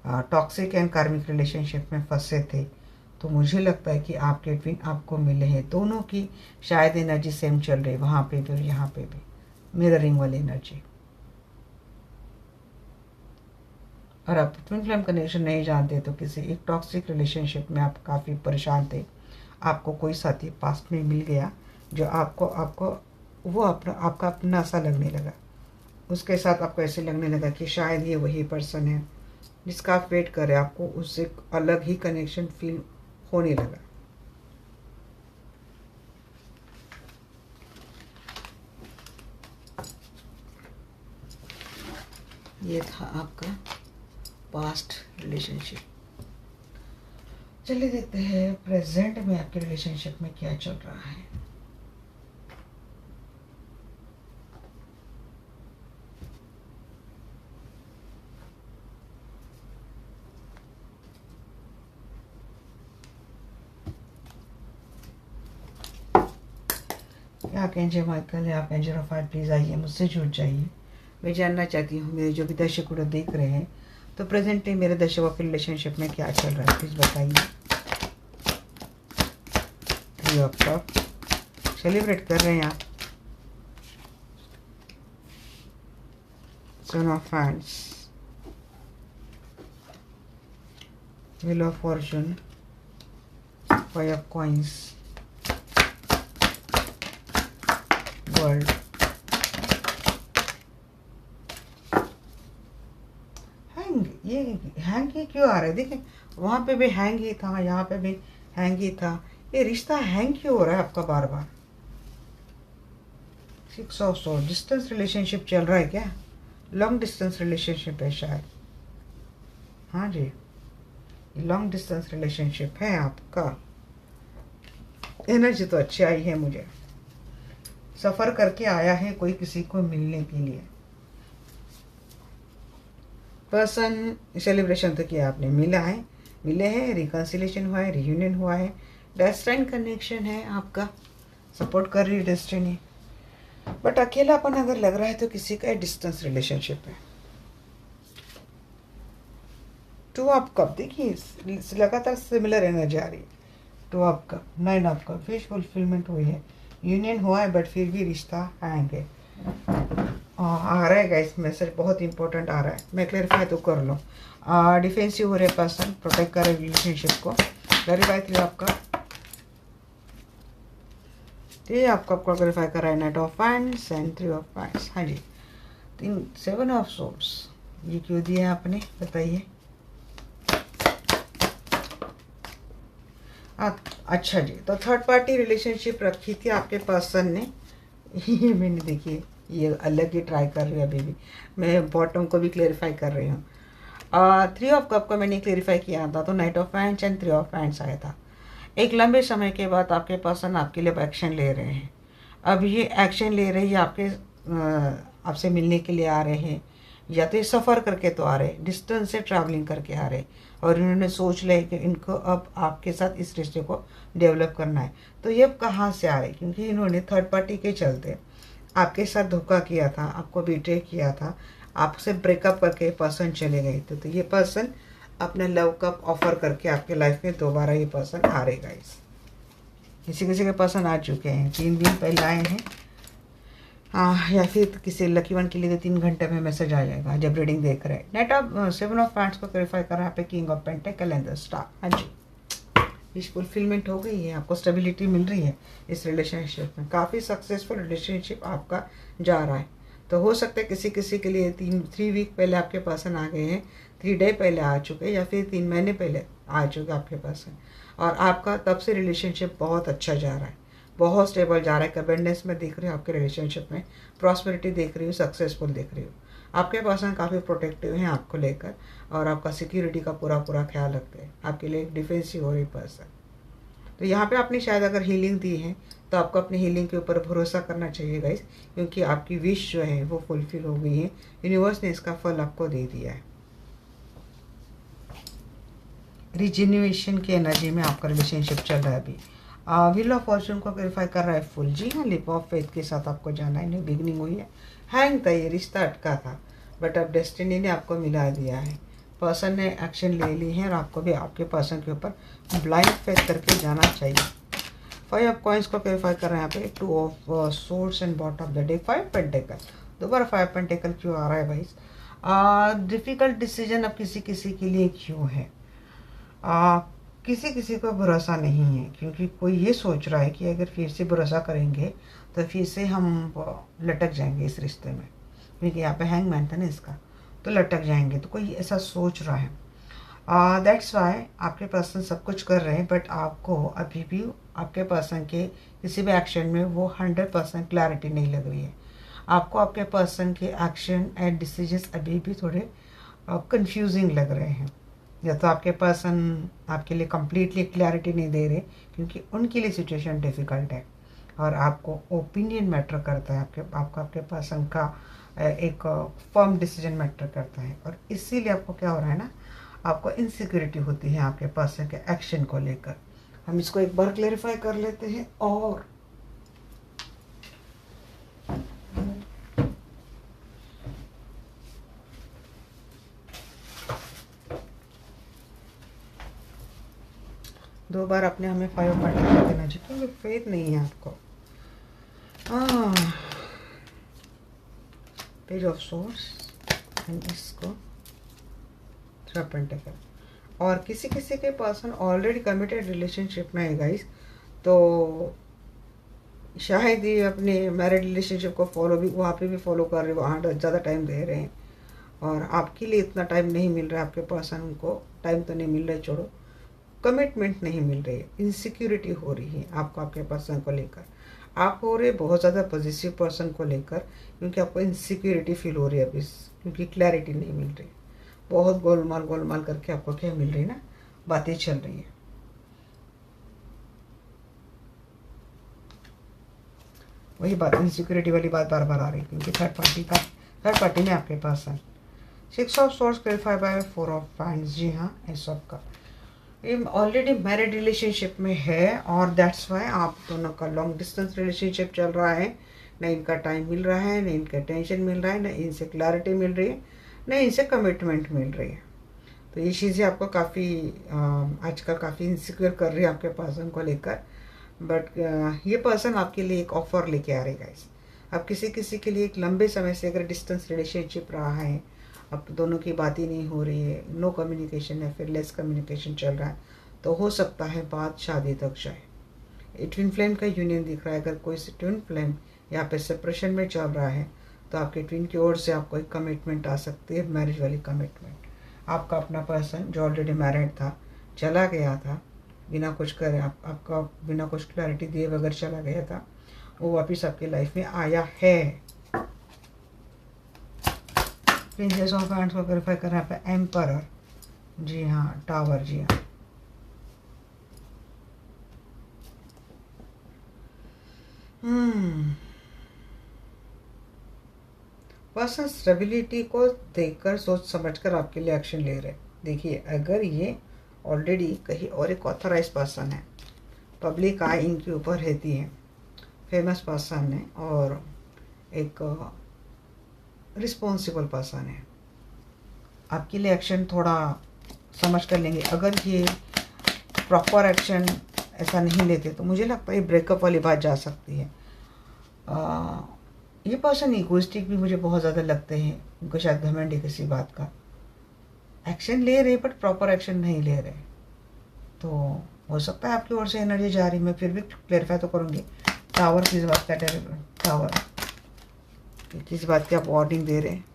टॉक्सिक एंड कार्मिक रिलेशनशिप में फंसे थे, तो मुझे लगता है कि आपके ट्विन आपको मिले हैं, दोनों की शायद एनर्जी सेम चल रही है, वहाँ पे भी और यहाँ पे भी मिररिंग वाली एनर्जी। और आप ट्विन फ्लेम कनेक्शन नहीं जानते तो किसी एक टॉक्सिक रिलेशनशिप में आप काफ़ी परेशान थे, आपको कोई साथी पास्ट में मिल गया जो आपको आपको वो अपना आपका अपना सा लगने लगा, उसके साथ आपको ऐसे लगने लगा कि शायद ये वही पर्सन है जिसका आप वेट कर रहे हैं, आपको उससे अलग ही कनेक्शन फील होने लगा। ये था आपका पास्ट रिलेशनशिप। चलिए देखते हैं प्रेजेंट में आपके रिलेशनशिप में क्या चल रहा है। आर्कएंजल माइकल है, आर्कएंजल रफाएल प्लीज़ आइए, मुझसे जुड़ जाइए। मैं जानना चाहती हूँ मेरे जो भी दर्शक लोग देख रहे हैं, तो प्रेजेंट में मेरे दर्शकों के रिलेशनशिप में क्या चल रहा है, प्लीज़ बताइए। थ्री ऑफ कप सेलिब्रेट कर रहे हैं आप। Son of hands, wheel of Fortune, five of coins, world. ये हैंग ही क्यों आ रहा है, देखिए वहाँ पे भी हैंग ही था, यहाँ पे भी हैंग ही था, ये रिश्ता हैंग क्यों हो रहा है आपका बार बार। Six of sword, distance relationship चल रहा है क्या, लॉन्ग डिस्टेंस रिलेशनशिप है शायद। हाँ जी, लॉन्ग डिस्टेंस रिलेशनशिप है आपका। एनर्जी तो अच्छी आई है मुझे, सफ़र करके आया है कोई किसी को मिलने के लिए। पर्सन सेलिब्रेशन तो किया आपने, मिला है, मिले हैं, रिकन्सिलेशन हुआ है, रियूनियन हुआ है, डेस्टिनी कनेक्शन है आपका, सपोर्ट कर रही है डेस्टिनी। बट अकेलापन अगर लग रहा है तो किसी का डिस्टेंस रिलेशनशिप है। टू ऑफ कप, देखिए लगातार सिमिलर एनर्जी आ रही है। Two of cup, nine of cup, wish fulfilment हुई है, यूनियन हुआ है, बट फिर भी रिश्ता हैंग है। आ रहा है गाइस, मैसेज बहुत इंपॉर्टेंट आ रहा है, मैं क्लेरिफाई तो कर लूँ। डिफेंसिव हो रहे पर्सन, प्रोटेक्ट कर रहे रिलेशनशिप को, क्लेरिफाई थ्री आपका, ये आपको क्लेरिफाई कर रहा है। Night of hands and three of hands. हाँ जी, तीन सेवन ऑफ सोर्ड्स, ये क्यों दिया आपने बताइए। अच्छा जी, तो थर्ड पार्टी रिलेशनशिप रखी थी आपके पर्सन ने, ये मैंने देखिए ये अलग ही ट्राई कर रही हूँ, अभी भी मैं बॉटम को भी क्लेरिफाई कर रही हूँ। थ्री ऑफ कप को मैंने क्लेरिफाई किया था, तो night of hands and three of hands आया था। एक लंबे समय के बाद आपके पर्सन आपके लिए एक्शन ले रहे हैं। अब ये एक्शन ले रहे हैं, आपके आपसे मिलने के लिए आ रहे हैं, या तो ये सफ़र करके तो आ रहे, डिस्टेंस से ट्रैवलिंग करके आ रहे, और इन्होंने सोच लिया कि इनको अब आपके साथ इस रिश्ते को डेवलप करना है। तो ये अब कहाँ से आ रहे, क्योंकि इन्होंने थर्ड पार्टी के चलते आपके साथ धोखा किया था, आपको बीटे किया था, आपसे ब्रेकअप करके पर्सन चले गए थे। तो ये पर्सन अपने लव का ऑफर करके आपके लाइफ में दोबारा ये पर्सन आ रहेगा। इस किसी किसी के पर्सन आ चुके हैं, 3 दिन पहले आए हैं, हाँ, या फिर किसी लकी वन के लिए 3 घंटे में मैसेज आ जाएगा जब रीडिंग देख रहे हैं। Night of seven of pants को क्लेरिफाई कर रहा है पे king of pentacle and the star. हाँ जी, विश फुलफिलमेंट हो गई है, आपको स्टेबिलिटी मिल रही है इस रिलेशनशिप में, काफ़ी सक्सेसफुल रिलेशनशिप आपका जा रहा है। तो हो सकता है किसी किसी के लिए 3 वीक पहले आपके पर्सन आ गए हैं, 3 डे पहले आ चुके, या फिर 3 महीने पहले आ चुके आपके पर्सन, और आपका तब से रिलेशनशिप बहुत अच्छा जा रहा है, बहुत स्टेबल जा रहा है। अबंडेंस में देख रही हूँ आपके रिलेशनशिप में, प्रॉस्पेरिटी देख रही हूँ, सक्सेसफुल देख रही हूँ। आपके पर्सन काफ़ी प्रोटेक्टिव हैं आपको लेकर, और आपका सिक्योरिटी का पूरा पूरा ख्याल रखते हैं, आपके लिए एक डिफेंसिव हो रही पर्सन। तो यहाँ पे आपने शायद अगर हीलिंग दी है तो आपको अपनी हीलिंग के ऊपर भरोसा करना चाहिए गाइस, क्योंकि आपकी विश जो है वो फुलफिल हो गई है, यूनिवर्स ने इसका फल आपको दे दिया है। रिजेन्युएशन की एनर्जी में आपका रिलेशनशिप चल रहा है अभी। व्हील ऑफ फॉर्चून को वेरीफाई कर रहा है फुल, जी हाँ, लिप ऑफ फेथ के साथ आपको जाना है, न्यू बिगनिंग हुई है। हैंग था, ये रिश्ता अटका था, बट अब डेस्टिनी ने आपको मिला दिया है। पर्सन ने एक्शन ले ली है और आपको भी आपके पर्सन के ऊपर ब्लाइंड फेथ करके जाना चाहिए। 5 ऑफ कॉइन्स को क्लेरिफाई कर रहे हैं यहाँ पे। 2 of swords and bottom of the deck 5 pentacle. दोबारा 5 पेंटिकल क्यों आ रहा है भाई? डिफ़िकल्ट डिसीजन अब किसी किसी के लिए क्यों है? किसी किसी को भरोसा नहीं है, क्योंकि कोई ये सोच रहा है कि अगर फिर से भरोसा करेंगे तो फिर से हम लटक जाएंगे इस रिश्ते में, क्योंकि यहाँ पे हैंगमैन था ना इसका, तो लटक जाएंगे। तो कोई ऐसा सोच रहा है। दैट्स वाई आपके पर्सन सब कुछ कर रहे हैं, बट आपको अभी भी आपके पर्सन के किसी भी एक्शन में वो 100% क्लैरिटी नहीं लग रही है। आपको आपके पर्सन के एक्शन एंड डिसीजंस अभी भी थोड़े कंफ्यूजिंग लग रहे हैं, या तो आपके पर्सन आपके लिए कम्प्लीटली क्लैरिटी नहीं दे रहे, क्योंकि उनके लिए सिचुएशन डिफ़िकल्ट है और आपको ओपिनियन मैटर करता है। आपके पर्सन का एक फर्म डिसीजन मैटर करता है, और इसीलिए आपको क्या हो रहा है ना, आपको इनसिक्योरिटी होती है आपके पर्सन के एक्शन को लेकर। हम इसको एक बार क्लेरिफाई कर लेते हैं। और दो बार अपने हमें 5 पेंटिकल देना चाहिए, क्योंकि फेथ नहीं है आपको। पेज ऑफ सोर्स एंड इसको 3 पेंटिकल। और किसी किसी के पर्सन ऑलरेडी कमिटेड रिलेशनशिप में है गाइस, तो शायद ये अपने मैरिड रिलेशनशिप को फॉलो भी वहाँ पे भी फॉलो कर रहे हो, वहाँ ज़्यादा टाइम दे रहे हैं, और आपके लिए इतना टाइम नहीं मिल रहा है। आपके पर्सन को टाइम तो नहीं मिल रहा है, छोड़ो, कमिटमेंट नहीं मिल रही है, इनसिक्योरिटी हो रही है आपको आपके पर्सन को लेकर। आप हो रहे बहुत ज़्यादा पॉजिटिव पर्सन को लेकर, क्योंकि आपको इनसिक्योरिटी फील हो रही है अभी, क्योंकि क्लैरिटी नहीं मिल रही। बहुत गोलमाल करके आपको क्या मिल रही है ना, बातें चल रही है। वही बात, इनसिक्योरिटी वाली बात बार बार आ रही है, क्योंकि थर्ड पार्टी में आपके पास है। 6 of swords clarify by 4 of pants. जी हाँ, इस सबका ये ऑलरेडी मैरिड रिलेशनशिप में है, और दैट्स वाई आप दोनों का लॉन्ग डिस्टेंस रिलेशनशिप चल रहा है। न इनका टाइम मिल रहा है, न इनका टेंशन मिल रहा है, न इनसे क्लैरिटी मिल रही है, न इनसे कमिटमेंट मिल रही है। तो ये चीज़ें आपको काफ़ी आजकल काफ़ी इनसिक्योर कर रही है आपके पर्सन को लेकर। बट ये पर्सन आपके लिए एक ऑफर लेके आ रहे गाइस। अब किसी किसी के लिए एक लंबे समय से अगर डिस्टेंस रिलेशनशिप रहा है, अब दोनों की बात ही नहीं हो रही है, नो कम्युनिकेशन है, फिर लेस कम्युनिकेशन चल रहा है, तो हो सकता है बात शादी तक जाए। ट्विन फ्लेम का यूनियन दिख रहा है। अगर कोई ट्विन फ्लेम यहाँ पे सेपरेशन में चल रहा है, तो आपके ट्विन की ओर से आपको एक कमिटमेंट आ सकती है, मैरिज वाली कमिटमेंट। आपका अपना पर्सन जो ऑलरेडी मैरिड था, चला गया था बिना कुछ करे, आपका बिना कुछ क्लैरिटी दिए बगैर चला गया था, वो वापस आपकी लाइफ में आया है। प्रिंसेस ऑफ हैंड्स को वेरीफाई कर रहा है एम्परर। जी हाँ, टावर। जी हाँ, पर्सन स्टेबिलिटी को देखकर सोच समझकर आपके लिए एक्शन ले रहे। देखिए, अगर ये ऑलरेडी कहीं और एक ऑथराइज पर्सन है, पब्लिक आई इनके ऊपर रहती है, फेमस पर्सन है और एक रिस्पॉन्सिबल पर्सन है, आपके लिए एक्शन थोड़ा समझ कर लेंगे। अगर ये प्रॉपर एक्शन ऐसा नहीं लेते, तो मुझे लगता है ब्रेकअप वाली बात जा सकती है। ये पर्सन इगोइस्टिक भी मुझे बहुत ज़्यादा लगते हैं, उनको शायद घमंड है किसी बात का। एक्शन ले रहे बट प्रॉपर एक्शन नहीं ले रहे, तो हो सकता है आपकी ओर से एनर्जी जा रही। मैं फिर भी क्लेरिफाई तो करूँगी। टावर किस बात का टावर, किस बात की आप वार्निंग दे रहे हैं?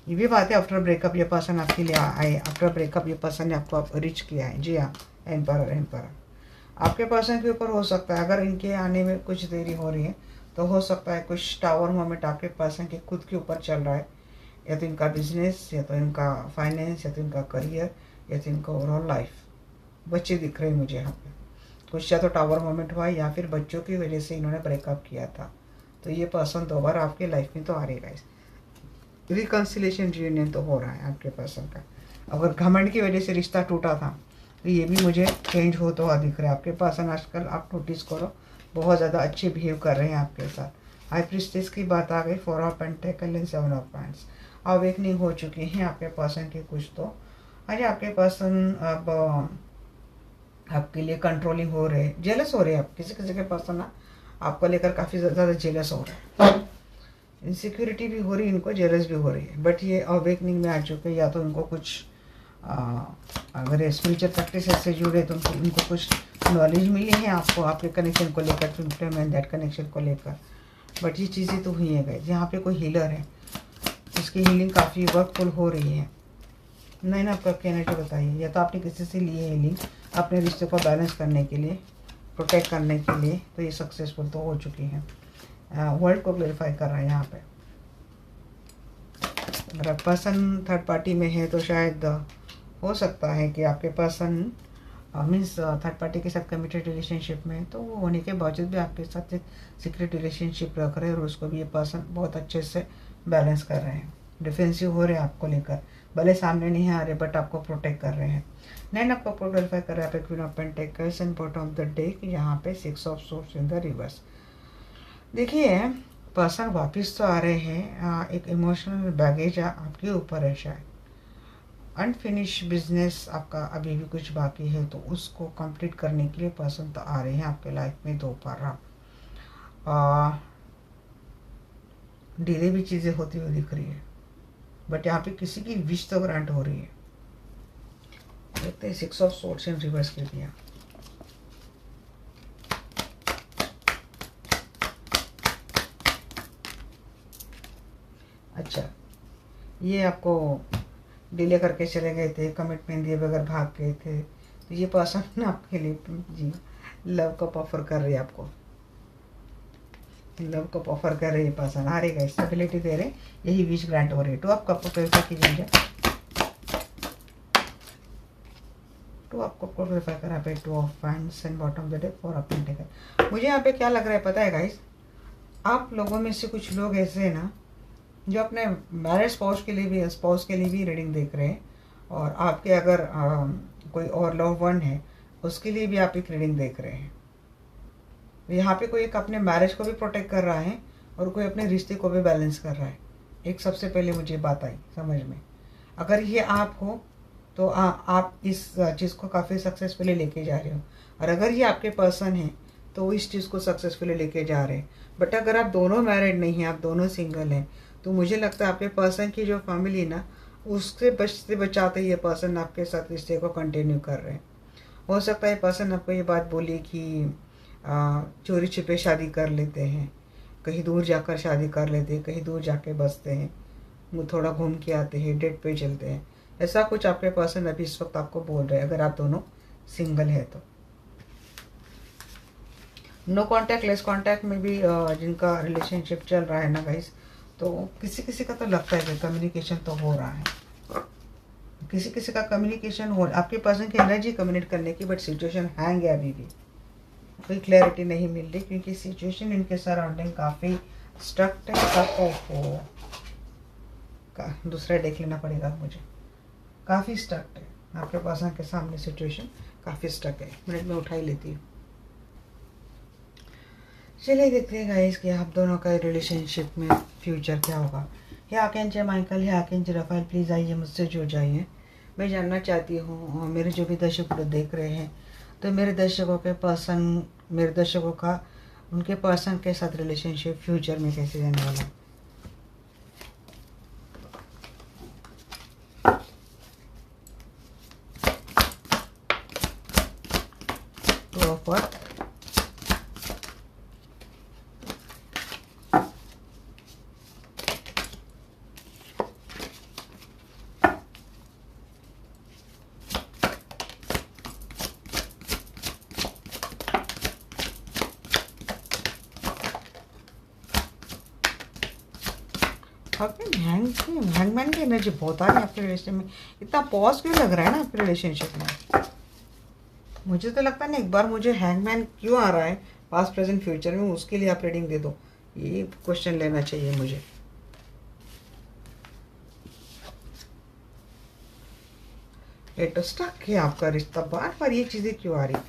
ये भी बात है, आफ्टर ब्रेकअप ये पर्सन आपके लिए आए, आफ्टर ब्रेकअप ये पर्सन ने आपको रिच किया है। जी हाँ, एम्परर आपके पर्सन के ऊपर हो सकता है। अगर इनके आने में कुछ देरी हो रही है, तो हो सकता है कुछ टावर मोमेंट आपके पर्सन के खुद के ऊपर चल रहा है, या तो इनका बिजनेस, या तो इनका फाइनेंस, या तो इनका करियर, या तो इनका ओवरऑल लाइफ। बच्चे दिख रहे हैं मुझे यहाँ पे, कुछ या तो टावर मोमेंट हुआ, या फिर बच्चों की वजह से इन्होंने ब्रेकअप किया था। तो ये पर्सन दोबारा आपके लाइफ में तो आ रहेगा। रिकन्सिलेशन रियूनियन तो हो रहा है आपके पर्सन का। अगर घमंड की वजह से रिश्ता टूटा था, तो ये भी मुझे चेंज होता हुआ दिख रहा है। आपके पर्सन आजकल आप नोटिस करो, बहुत ज़्यादा अच्छे बिहेव कर रहे हैं आपके साथ। हाई प्रीस्टेस की बात आ गई, 4 of pentacle and 7 of pants. Awakening हो चुकी है आपके पर्सन की कुछ तो। अरे आपके पर्सन अब आपके लिए कंट्रोलिंग हो रहे, जेलस हो रहे हैं। आप किसी किसी के पर्सन ना आपको लेकर काफ़ी ज़्यादा जेलस हो रहे हैं, इनसिक्योरिटी भी हो रही है, इनको जेलस भी हो रही है। बट ये अवेकनिंग में आ चुके हैं, या तो इनको कुछ अगर स्पिरिचुअल प्रैक्टिस से जुड़े तो उनको कुछ नॉलेज मिली है आपको, आपके कनेक्शन को लेकर, टू इम्प्लीमेंट दैट कनेक्शन को लेकर। बट ये चीज़ें तो हुई है गाइस। यहाँ पे कोई हीलर है, इसकी हीलिंग काफ़ी वर्कफुल हो रही है। नहीं ना, आपका कहना तो बताइए, या तो आपने किसी से ली है हीलिंग अपने रिश्ते को बैलेंस करने के लिए, प्रोटेक्ट करने के लिए, तो ये सक्सेसफुल तो हो चुकी है। वर्ल्ड को क्लेरिफाई कर रहा है यहाँ पे। अगर पर्सन थर्ड पार्टी में है तो शायद हो सकता है कि आपके पर्सन मीन्स थर्ड पार्टी के साथ कमिटेड रिलेशनशिप में, तो वो होने के बावजूद भी आपके साथ एक सीक्रेट रिलेशनशिप रख रहे हैं, और उसको भी ये पर्सन बहुत अच्छे से बैलेंस कर रहे हैं। डिफेंसिव हो रहे हैं आपको लेकर, भले सामने नहीं आ रहे बट आपको प्रोटेक्ट कर रहे हैं। नहीं, आपको क्वालिफाई कर रहे हैं। Queen of pentacles and bottom of the deck, यहाँ पे 6 of source in the reverse. देखिए पर्सन वापस तो आ रहे हैं, एक इमोशनल बैगेज आपके ऊपर है शायद। अनफिनिश बिजनेस आपका अभी भी कुछ बाकी है, तो उसको कंप्लीट करने के लिए पर्सन तो आ रहे हैं आपके लाइफ में दोबारा। डिले भी चीज़ें होती हुई दिख रही है, बट यहाँ पे किसी की विश तो ग्रांट हो रही है। देखते हैं 6 ऑफ सोर्ड्स इन रिवर्स के दिया। अच्छा, ये आपको डिले करके चले गए थे, कमिटमेंट दिए बगैर भाग गए थे, तो ये पर्सन आपके लिए जी लव कप ऑफर कर रही है आपको, लव कप ऑफर कर रही है पर्सन। आ रहेगा, स्टेबिलिटी दे रहे, यही विश ग्रांट हो रही है। तो आप कप क्लेरिफाई कीजिए, तो आपको क्लेरिफाई करा पे 2 of fans and bottom the deck 4 of pentacle. मुझे यहाँ पे क्या लग रहा है पता है गाइस, आप लोगों में से कुछ लोग ऐसे हैं ना जो अपने मैरिज स्पाउस के लिए भी रीडिंग देख रहे हैं, और आपके अगर कोई और लव वन है उसके लिए भी आप एक रीडिंग देख रहे हैं। यहाँ पे कोई एक अपने मैरिज को भी प्रोटेक्ट कर रहा है और कोई अपने रिश्ते को भी बैलेंस कर रहा है। एक सबसे पहले मुझे बात आई समझ में, अगर ये आप हो तो आप इस चीज़ को काफ़ी सक्सेसफुली लेके जा रहे हो, और अगर ये आपके पर्सन है तो वो इस चीज़ को सक्सेसफुली लेके जा रहे हैं। बट अगर आप दोनों मैरिड नहीं हैं, आप दोनों सिंगल हैं, तो मुझे लगता है आपके पर्सन की जो फैमिली ना, उससे बचते बचाते ये पर्सन आपके साथ रिश्ते को कंटिन्यू कर रहे हैं। हो सकता है पर्सन आपको ये बात बोली कि चोरी छिपे शादी कर लेते हैं, कहीं दूर जाकर शादी कर लेते हैं, कहीं दूर जाके बसते हैं, वो थोड़ा घूम के आते हैं, डेट पे चलते हैं। ऐसा कुछ आपके पर्सन अभी इस वक्त आपको बोल रहे हैं, अगर आप दोनों सिंगल है तो। नो कांटेक्ट लेस कांटेक्ट में भी जिनका रिलेशनशिप चल रहा है ना गाइस, तो किसी किसी का तो लगता है कि कम्युनिकेशन तो हो रहा है, किसी किसी का कम्युनिकेशन हो, आपके पर्सन की एनर्जी कम्युनिकेट करने की, बट सिचुएशन हैंग है, अभी भी कोई क्लैरिटी नहीं मिल रही, क्योंकि सिचुएशन इनके सराउंडिंग काफ़ी स्ट्रक्ट है। दूसरा देख लेना पड़ेगा मुझे, काफ़ी स्ट्रक्ट है आपके पर्सन के सामने, सिचुएशन काफ़ी स्ट्रक है। मिनट में उठा ही लेती हूँ। चलिए देखते हैं गाइस कि आप दोनों का रिलेशनशिप में फ्यूचर क्या होगा। या आकेंजे माइकल, या आकेंजे रफाइल, प्लीज़ आइए मुझसे जुड़ जाइए। मैं जानना चाहती हूँ मेरे जो भी दर्शक लोग देख रहे हैं, तो मेरे दर्शकों का उनके पर्सन के साथ रिलेशनशिप फ्यूचर में कैसे जाने वाला है। टू ऑफ वर्थ, हैंगमैन की एनर्जी बहुत आ रही है आपके रिलेशन में। इतना पॉज क्यों लग रहा है ना आपके रिलेशनशिप में? मुझे तो लगता है ना, एक बार मुझे हैंगमैन क्यों आ रहा है पास्ट प्रेजेंट फ्यूचर में, उसके लिए आप रीडिंग दे दो, ये क्वेश्चन लेना चाहिए मुझे। तो स्टक है आपका रिश्ता, बार बार ये चीज़ें क्यों आ रही है?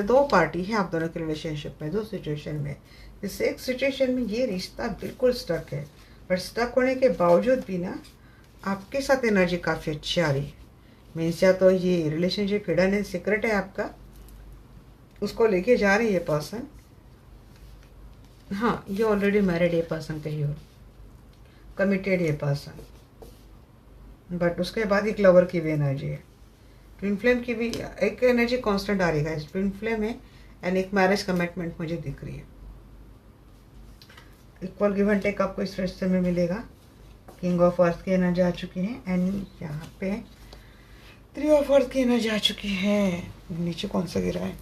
दो पार्टी है आप दोनों के रिलेशनशिप में, दो सिचुएशन में। इस एक सिचुएशन में ये रिश्ता बिल्कुल स्टक है, पर स्टक होने के बावजूद भी ना आपके साथ एनर्जी काफ़ी अच्छी आ रही है। मीन्स या तो ये रिलेशनशिप हिडन है, सीक्रेट है आपका, उसको लेके जा रही है पर्सन। हाँ, ये ऑलरेडी मैरिड है पर्सन कहीं और, कमिटेड है पर्सन, बट उसके बाद एक लवर की भी एनर्जी है, ट्विन फ्लेम की भी एक एनर्जी कांस्टेंट आ रही है। ट्विन फ्लेम है एंड एक मैरिज कमिटमेंट मुझे दिख रही है। इक्वल गिव एंड टेक आपको इस रिश्ते में मिलेगा। किंग ऑफ अर्थ की एनर्जी आ चुकी है एंड यहाँ पे 3 ऑफ अर्थ की एनर्जी आ चुकी है। नीचे कौन सा गिरा है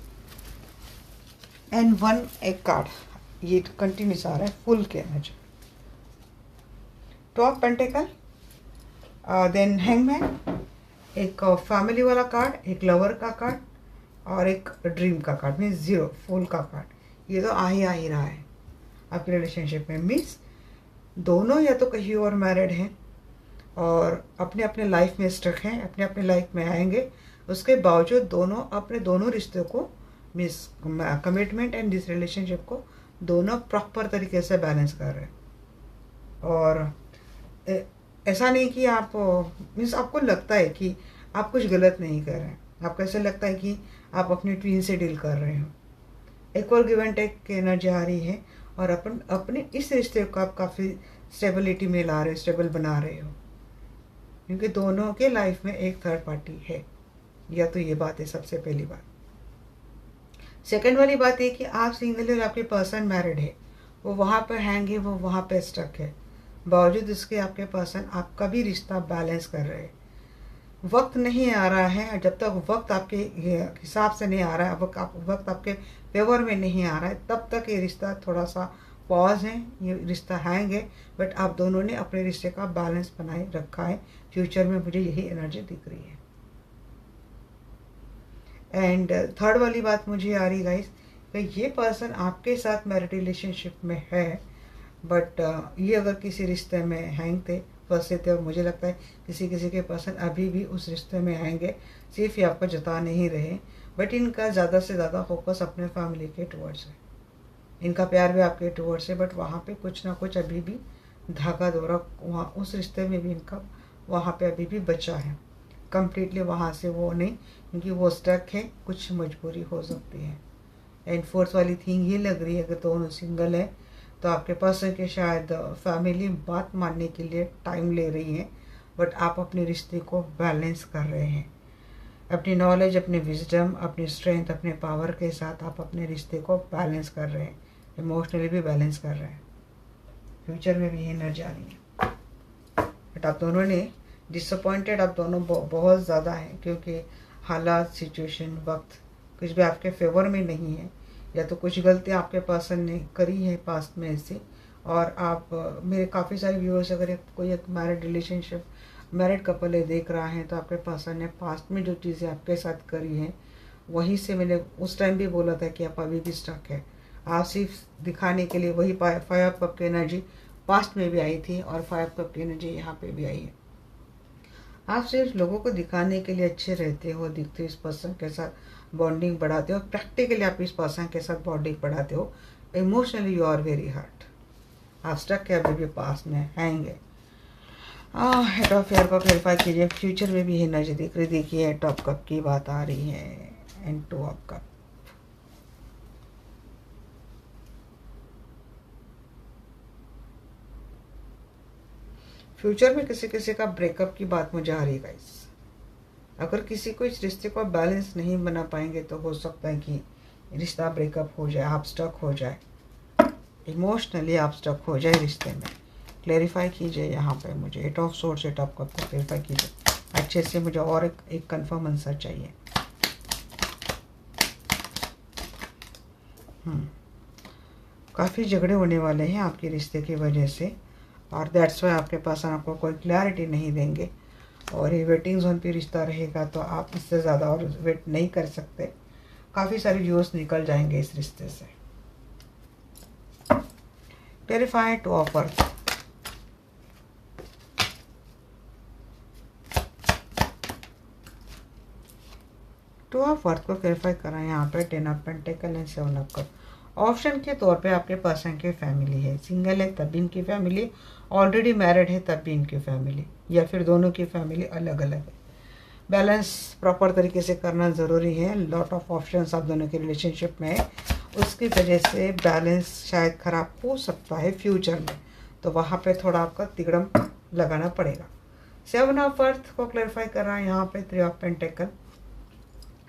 एंड 1 एक कार्ड, ये कंटिन्यूस आ रहा है फुल की energy. 2 of pentacle, then hangman, एक फैमिली वाला कार्ड, एक लवर का कार्ड और एक ड्रीम का कार्ड, मीन्स 0 फुल का कार्ड। ये तो आ ही रहा है आपके रिलेशनशिप में। मीन्स दोनों या तो कहीं और मैरिड हैं और अपने अपने लाइफ में स्टक हैं, अपने अपने लाइफ में आएंगे। उसके बावजूद दोनों अपने दोनों रिश्तों को, means commitment and this relationship को दोनों प्रॉपर तरीके से बैलेंस कर रहे हैं। और ऐसा नहीं कि आप, मीन्स आपको लगता है कि आप कुछ गलत नहीं कर रहे हैं, आपको ऐसा लगता है कि आप अपने ट्वीन से डील कर रहे हो। एक और गिव एंड टेक की एनर्जी आ रही है और अपने इस रिश्ते को आप काफ़ी स्टेबिलिटी में ला रहे हो, स्टेबल बना रहे हो, क्योंकि दोनों के लाइफ में एक थर्ड पार्टी है। या तो ये बात है सबसे पहली बात। सेकंड वाली बात है कि आप सिंगल और आपके पर्सन मैरिड है, वो वहाँ पर हैंग है, वो वहाँ पर स्टक है, बावजूद इसके आपके पर्सन आपका भी रिश्ता बैलेंस कर रहे हैं। वक्त नहीं आ रहा है, जब तक वक्त आपके हिसाब से नहीं आ रहा है, वक्त आपके फेवर में नहीं आ रहा है, तब तक ये रिश्ता थोड़ा सा पॉज है, ये रिश्ता हैंग है। बट आप दोनों ने अपने रिश्ते का बैलेंस बनाए रखा है। फ्यूचर में मुझे यही एनर्जी दिख रही है। एंड थर्ड वाली बात मुझे आ रही गाइस कि ये पर्सन आपके साथ मैरिड रिलेशनशिप में है, बट ये अगर किसी रिश्ते में हैंग थे, फंसे थे, और मुझे लगता है किसी किसी के पर्सन अभी भी उस रिश्ते में आएंगे, सिर्फ ये आपको जता नहीं रहे, बट इनका ज़्यादा से ज़्यादा फोकस अपने फैमिली के टुवर्ड्स है। इनका प्यार भी आपके टुवर्ड्स है, बट वहाँ पे कुछ ना कुछ अभी भी धागा दौरा वहाँ उस रिश्ते में भी इनका वहाँ पे अभी भी बचा है। कम्प्लीटली वहाँ से वो नहीं, क्योंकि वो स्टक है, कुछ मजबूरी हो सकती है। एंड फोर्थ वाली थिंग ये लग रही है, अगर दोनों सिंगल है तो आपके पर्सन के शायद फैमिली बात मानने के लिए टाइम ले रही है, बट आप अपने रिश्ते को बैलेंस कर रहे हैं। अपनी नॉलेज, अपने विजडम, अपनी स्ट्रेंथ, अपने पावर के साथ आप अपने रिश्ते को बैलेंस कर रहे हैं, इमोशनली भी बैलेंस कर रहे हैं। फ्यूचर में भी एनर्जी आ रही है, बट आप दोनों ने डिसअपॉइंटेड, आप दोनों बहुत ज़्यादा हैं, क्योंकि हालात, सिचुएशन, वक्त कुछ भी आपके फेवर में नहीं है, या तो कुछ गलतियाँ आपके पर्सन ने करी है पास्ट में ऐसे। और आप मेरे काफ़ी सारे व्यूअर्स, अगर कोई एक मैरिड रिलेशनशिप, मैरिड कपल है देख रहा है, तो आपके पर्सन ने पास्ट में जो चीज़ें आपके साथ करी हैं, वहीं से मैंने उस टाइम भी बोला था कि आप अभी भी स्टक है। आप सिर्फ दिखाने के लिए वही 5 कप की एनर्जी पास्ट में भी आई थी और 5 कप की एनर्जी यहाँ पे भी आई है। आप सिर्फ लोगों को दिखाने के लिए अच्छे रहते हो, दिखते हो, इस पर्सन के साथ बॉन्डिंग बढ़ाते हो, प्रैक्टिकली आप इस पर्सन के साथ बॉन्डिंग बढ़ाते हो, emotionally you are very hurt. आप स्टक है, अभी भी पास में हैंगे। हेड ऑफ ईयर को क्लेरिफाई कीजिए। फ्यूचर में भी एनर्जी दिख रही, देखिए टॉप कप की बात आ रही है एंड 2 ऑफ कप। फ्यूचर में किसी किसी का ब्रेकअप की बात मुझे आ रही है गाइस। अगर किसी को इस रिश्ते को बैलेंस नहीं बना पाएंगे तो हो सकता है कि रिश्ता ब्रेकअप हो जाए, आप स्टक हो जाए, इमोशनली आप स्टक हो जाए रिश्ते में। क्लेरिफाई कीजिए यहाँ पे मुझे 8 ऑफ सोर्स, 8 ऑफ कप को क्लेरिफाई कीजिए अच्छे से। मुझे और एक कंफर्म आंसर चाहिए। काफ़ी झगड़े होने वाले हैं आपके रिश्ते की वजह से, और दैट्स वाई आपके पास आपको कोई क्लैरिटी नहीं देंगे, और ये वेटिंग जोन पे रिश्ता रहेगा तो आप इससे ज़्यादा और वेट नहीं कर सकते। काफ़ी सारे व्यूअर्स निकल जाएंगे इस रिश्ते से। Clarify 2 of earth. Two of earth को क्लेरिफाई करा यहाँ पे 10 of pentacle and 7 of cup. Option के तौर पे आपके पर्सन की फैमिली है, सिंगल है तब भी इनकी फैमिली, ऑलरेडी मैरिड है तब भी इनकी फैमिली, या फिर दोनों की फैमिली अलग अलग है। बैलेंस प्रॉपर तरीके से करना ज़रूरी है। लॉट ऑफ ऑप्शंस आप दोनों के रिलेशनशिप में है, उसकी वजह से बैलेंस शायद ख़राब हो सकता है फ्यूचर में, तो वहाँ पे थोड़ा आपका तिगड़म लगाना पड़ेगा। 7 ऑफ अर्थ को क्लैरिफाई कर रहा है यहाँ पे, 3 of pentacle,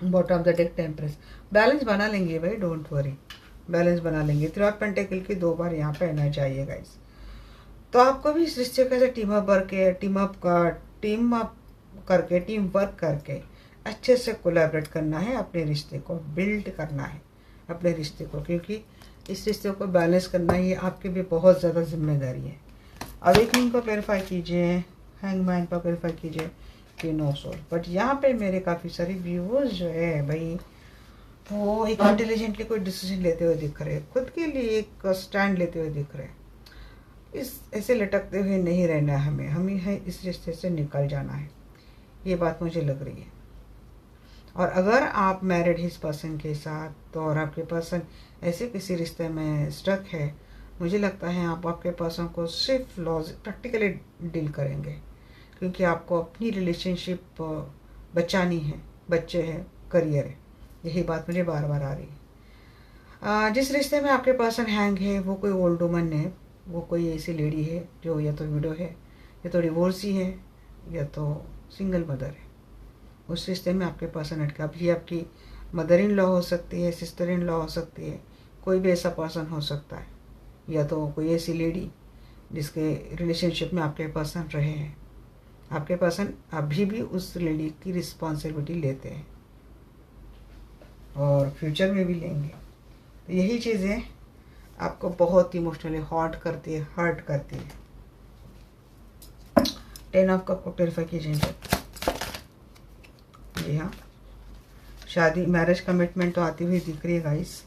bottom of the deck temperance. Balance बना लेंगे भाई, डोंट वरी, बैलेंस बना लेंगे। 3 ऑफ पेंटेकल की 2 बार यहाँ पे एनर्जी आई है गाइस। तो आपको भी इस रिश्ते का टीम अप करके, टीम अप करके, टीम वर्क करके अच्छे से कोलैबोरेट करना है, अपने रिश्ते को बिल्ड करना है, अपने रिश्ते को, क्योंकि इस रिश्ते को बैलेंस करना ये आपकी भी बहुत ज़्यादा जिम्मेदारी है। अवेकनिंग को क्लैरिफाई कीजिए, हैंगमैन को क्लैरिफाई कीजिए, क्वीन ऑफ सोर्ड। बट यहाँ पे मेरे काफ़ी सारे व्यूअर्स जो है भाई, वो एक इंटेलिजेंटली कोई डिसीजन लेते हुए दिख रहे हैं, खुद के लिए एक स्टैंड लेते हुए दिख रहे हैं। इस ऐसे लटकते हुए नहीं रहना है हमें है इस रिश्ते से निकल जाना है, ये बात मुझे लग रही है। और अगर आप मैरिड है इस पर्सन के साथ, तो और आपके पर्सन ऐसे किसी रिश्ते में स्टक है, मुझे लगता है आप आपके पर्सन को सिर्फ प्रैक्टिकली डील करेंगे, क्योंकि आपको अपनी रिलेशनशिप बचानी है, बच्चे हैं, करियर है, यही बात मुझे बार बार आ रही है। जिस रिश्ते में आपके पर्सन हैंग है वो कोई ओल्ड वुमन है, वो कोई ऐसी लेडी है जो या तो विडो है, या तो डिवोर्सी है, या तो सिंगल मदर है। उस रिश्ते में आपके पर्सन अटका, भी आपकी मदर इन लॉ हो सकती है, सिस्टर इन लॉ हो सकती है, कोई भी ऐसा पर्सन हो सकता है, या तो कोई ऐसी लेडी जिसके रिलेशनशिप में आपके पर्सन रहे हैं। आपके पर्सन अभी भी उस लेडी की रिस्पॉन्सिबिलिटी लेते हैं और फ्यूचर में भी लेंगे। तो यही चीज़ें आपको बहुत इमोशनली हर्ट करती है। 10 ऑफ कप को क्लैरिफाई कीजिए। जी हाँ, शादी, मैरिज कमिटमेंट तो आती हुई दिख रही है गाइस।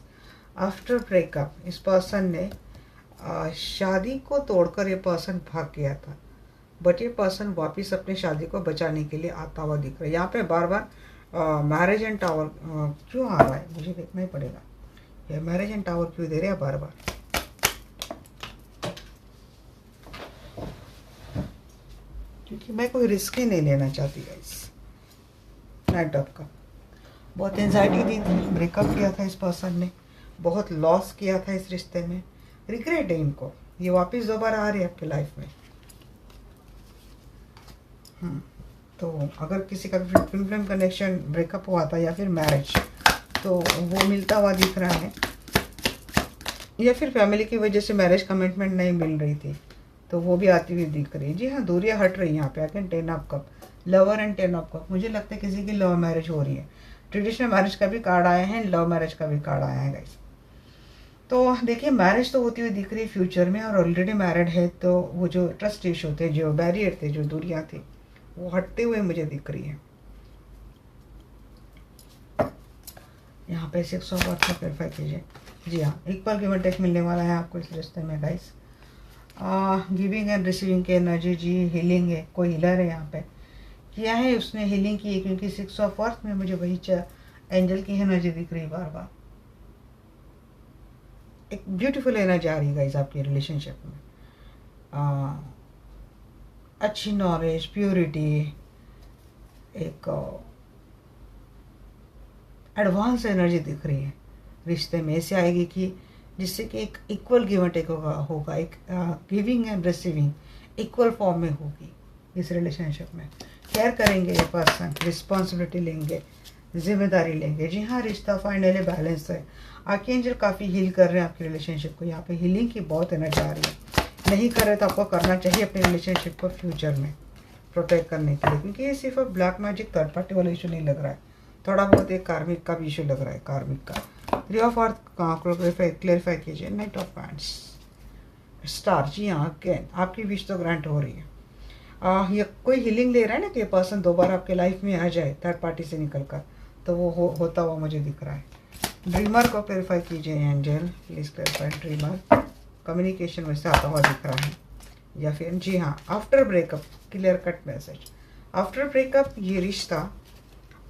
आफ्टर ब्रेकअप इस पर्सन ने शादी को तोड़कर ये पर्सन भाग गया था, बट ये पर्सन वापस अपनी शादी को बचाने के लिए आता हुआ दिख रहा है। यहाँ पे बार बार मैरिज एंड टावर क्यों आ रहा है, मुझे देखना ही पड़ेगा। ये मैरिज एंड टावर क्यों दे रहे हैं बार बार, क्योंकि मैं कोई रिस्क ही नहीं लेना चाहती गाइस। नाइट ऑफ कप, बहुत एंजाइटी थी, ब्रेकअप किया था इस पर्सन ने, बहुत लॉस किया था इस रिश्ते में, रिग्रेट है इनको, ये वापस दोबारा आ रही है आपकी लाइफ में। तो अगर किसी का फिल्म कनेक्शन ब्रेकअप हुआ था या फिर मैरिज, तो वो मिलता हुआ दिख रहा है, या फिर फैमिली की वजह से मैरिज कमिटमेंट नहीं मिल रही थी, तो वो भी आती हुई दिख रही है। जी हाँ, दूरियां हट रही है यहाँ पे। Again 10 of cup, lover and 10 of cup, मुझे लगता है किसी की लव मैरिज हो रही है। ट्रेडिशनल मैरिज का भी कार्ड आया है, लव मैरिज का भी कार्ड आया है गाइस। तो देखिए, मैरिज तो होती हुई दिख रही है फ्यूचर में, और ऑलरेडी मैरिड है, तो वो जो ट्रस्ट इशू थे, जो बैरियर थे, जो दूरियां थी, वो हटते हुए मुझे दिख रही है। यहाँ पे 6 ऑफ अर्थ को क्लैरिफाई कीजिए। जी हाँ, इक्वल गिव एंड टेक मिलने वाला है आपको इस रिश्ते में गाइस। गिविंग एंड रिसीविंग की एनर्जी, जी हीलिंग है, कोई हीलर है यहाँ पे, किया है उसने हीलिंग की है, क्योंकि 6 ऑफ अर्थ में मुझे वही एंजल की एनर्जी दिख रही बार बार। एक ब्यूटीफुल एनर्जी आ रही है गाइस आपकी रिलेशनशिप में। अच्छी नॉलेज, प्योरिटी, एक एडवांस एनर्जी दिख रही है रिश्ते में, ऐसे आएगी कि जिससे कि एक इक्वल गिव एंड टेक होगा, एक giving and receiving equal form में होगी इस रिलेशनशिप में। केयर करेंगे ये पर्सन, रिस्पॉन्सिबिलिटी लेंगे, जिम्मेदारी लेंगे। जी हाँ, रिश्ता फाइनली बैलेंस है। आर्कएंजल काफ़ी हील कर रहे हैं आपकी रिलेशनशिप को, यहाँ पे हीलिंग की बहुत एनर्जी आ रही है। नहीं कर रहे तो आपको करना चाहिए अपने रिलेशनशिप को फ्यूचर में प्रोटेक्ट करने के लिए, क्योंकि ये सिर्फ ब्लैक मैजिक थर्ड पार्टी वाला इशू नहीं लग रहा है, थोड़ा बहुत एक कार्मिक का भी इशू लग रहा है, कार्मिक का। 3 ऑफ अर्थ क्लैरिफाई कीजिए। नाइट ऑफ पैंट्स, स्टार, जी हाँ, अगेन आपकी विश तो ग्रांट हो रही है। ये कोई हीलिंग ले रहा है ना कि ये पर्सन दोबारा आपके लाइफ में आ जाए थर्ड पार्टी से निकल कर, तो वो होता हुआ मुझे दिख रहा है। ड्रीमर को क्लैरिफाई कीजिए angel, please clarify. Dreamer communication वैसे आता हुआ दिख रहा है, या फिर जी हाँ, after breakup, clear cut message. After breakup ये रिश्ता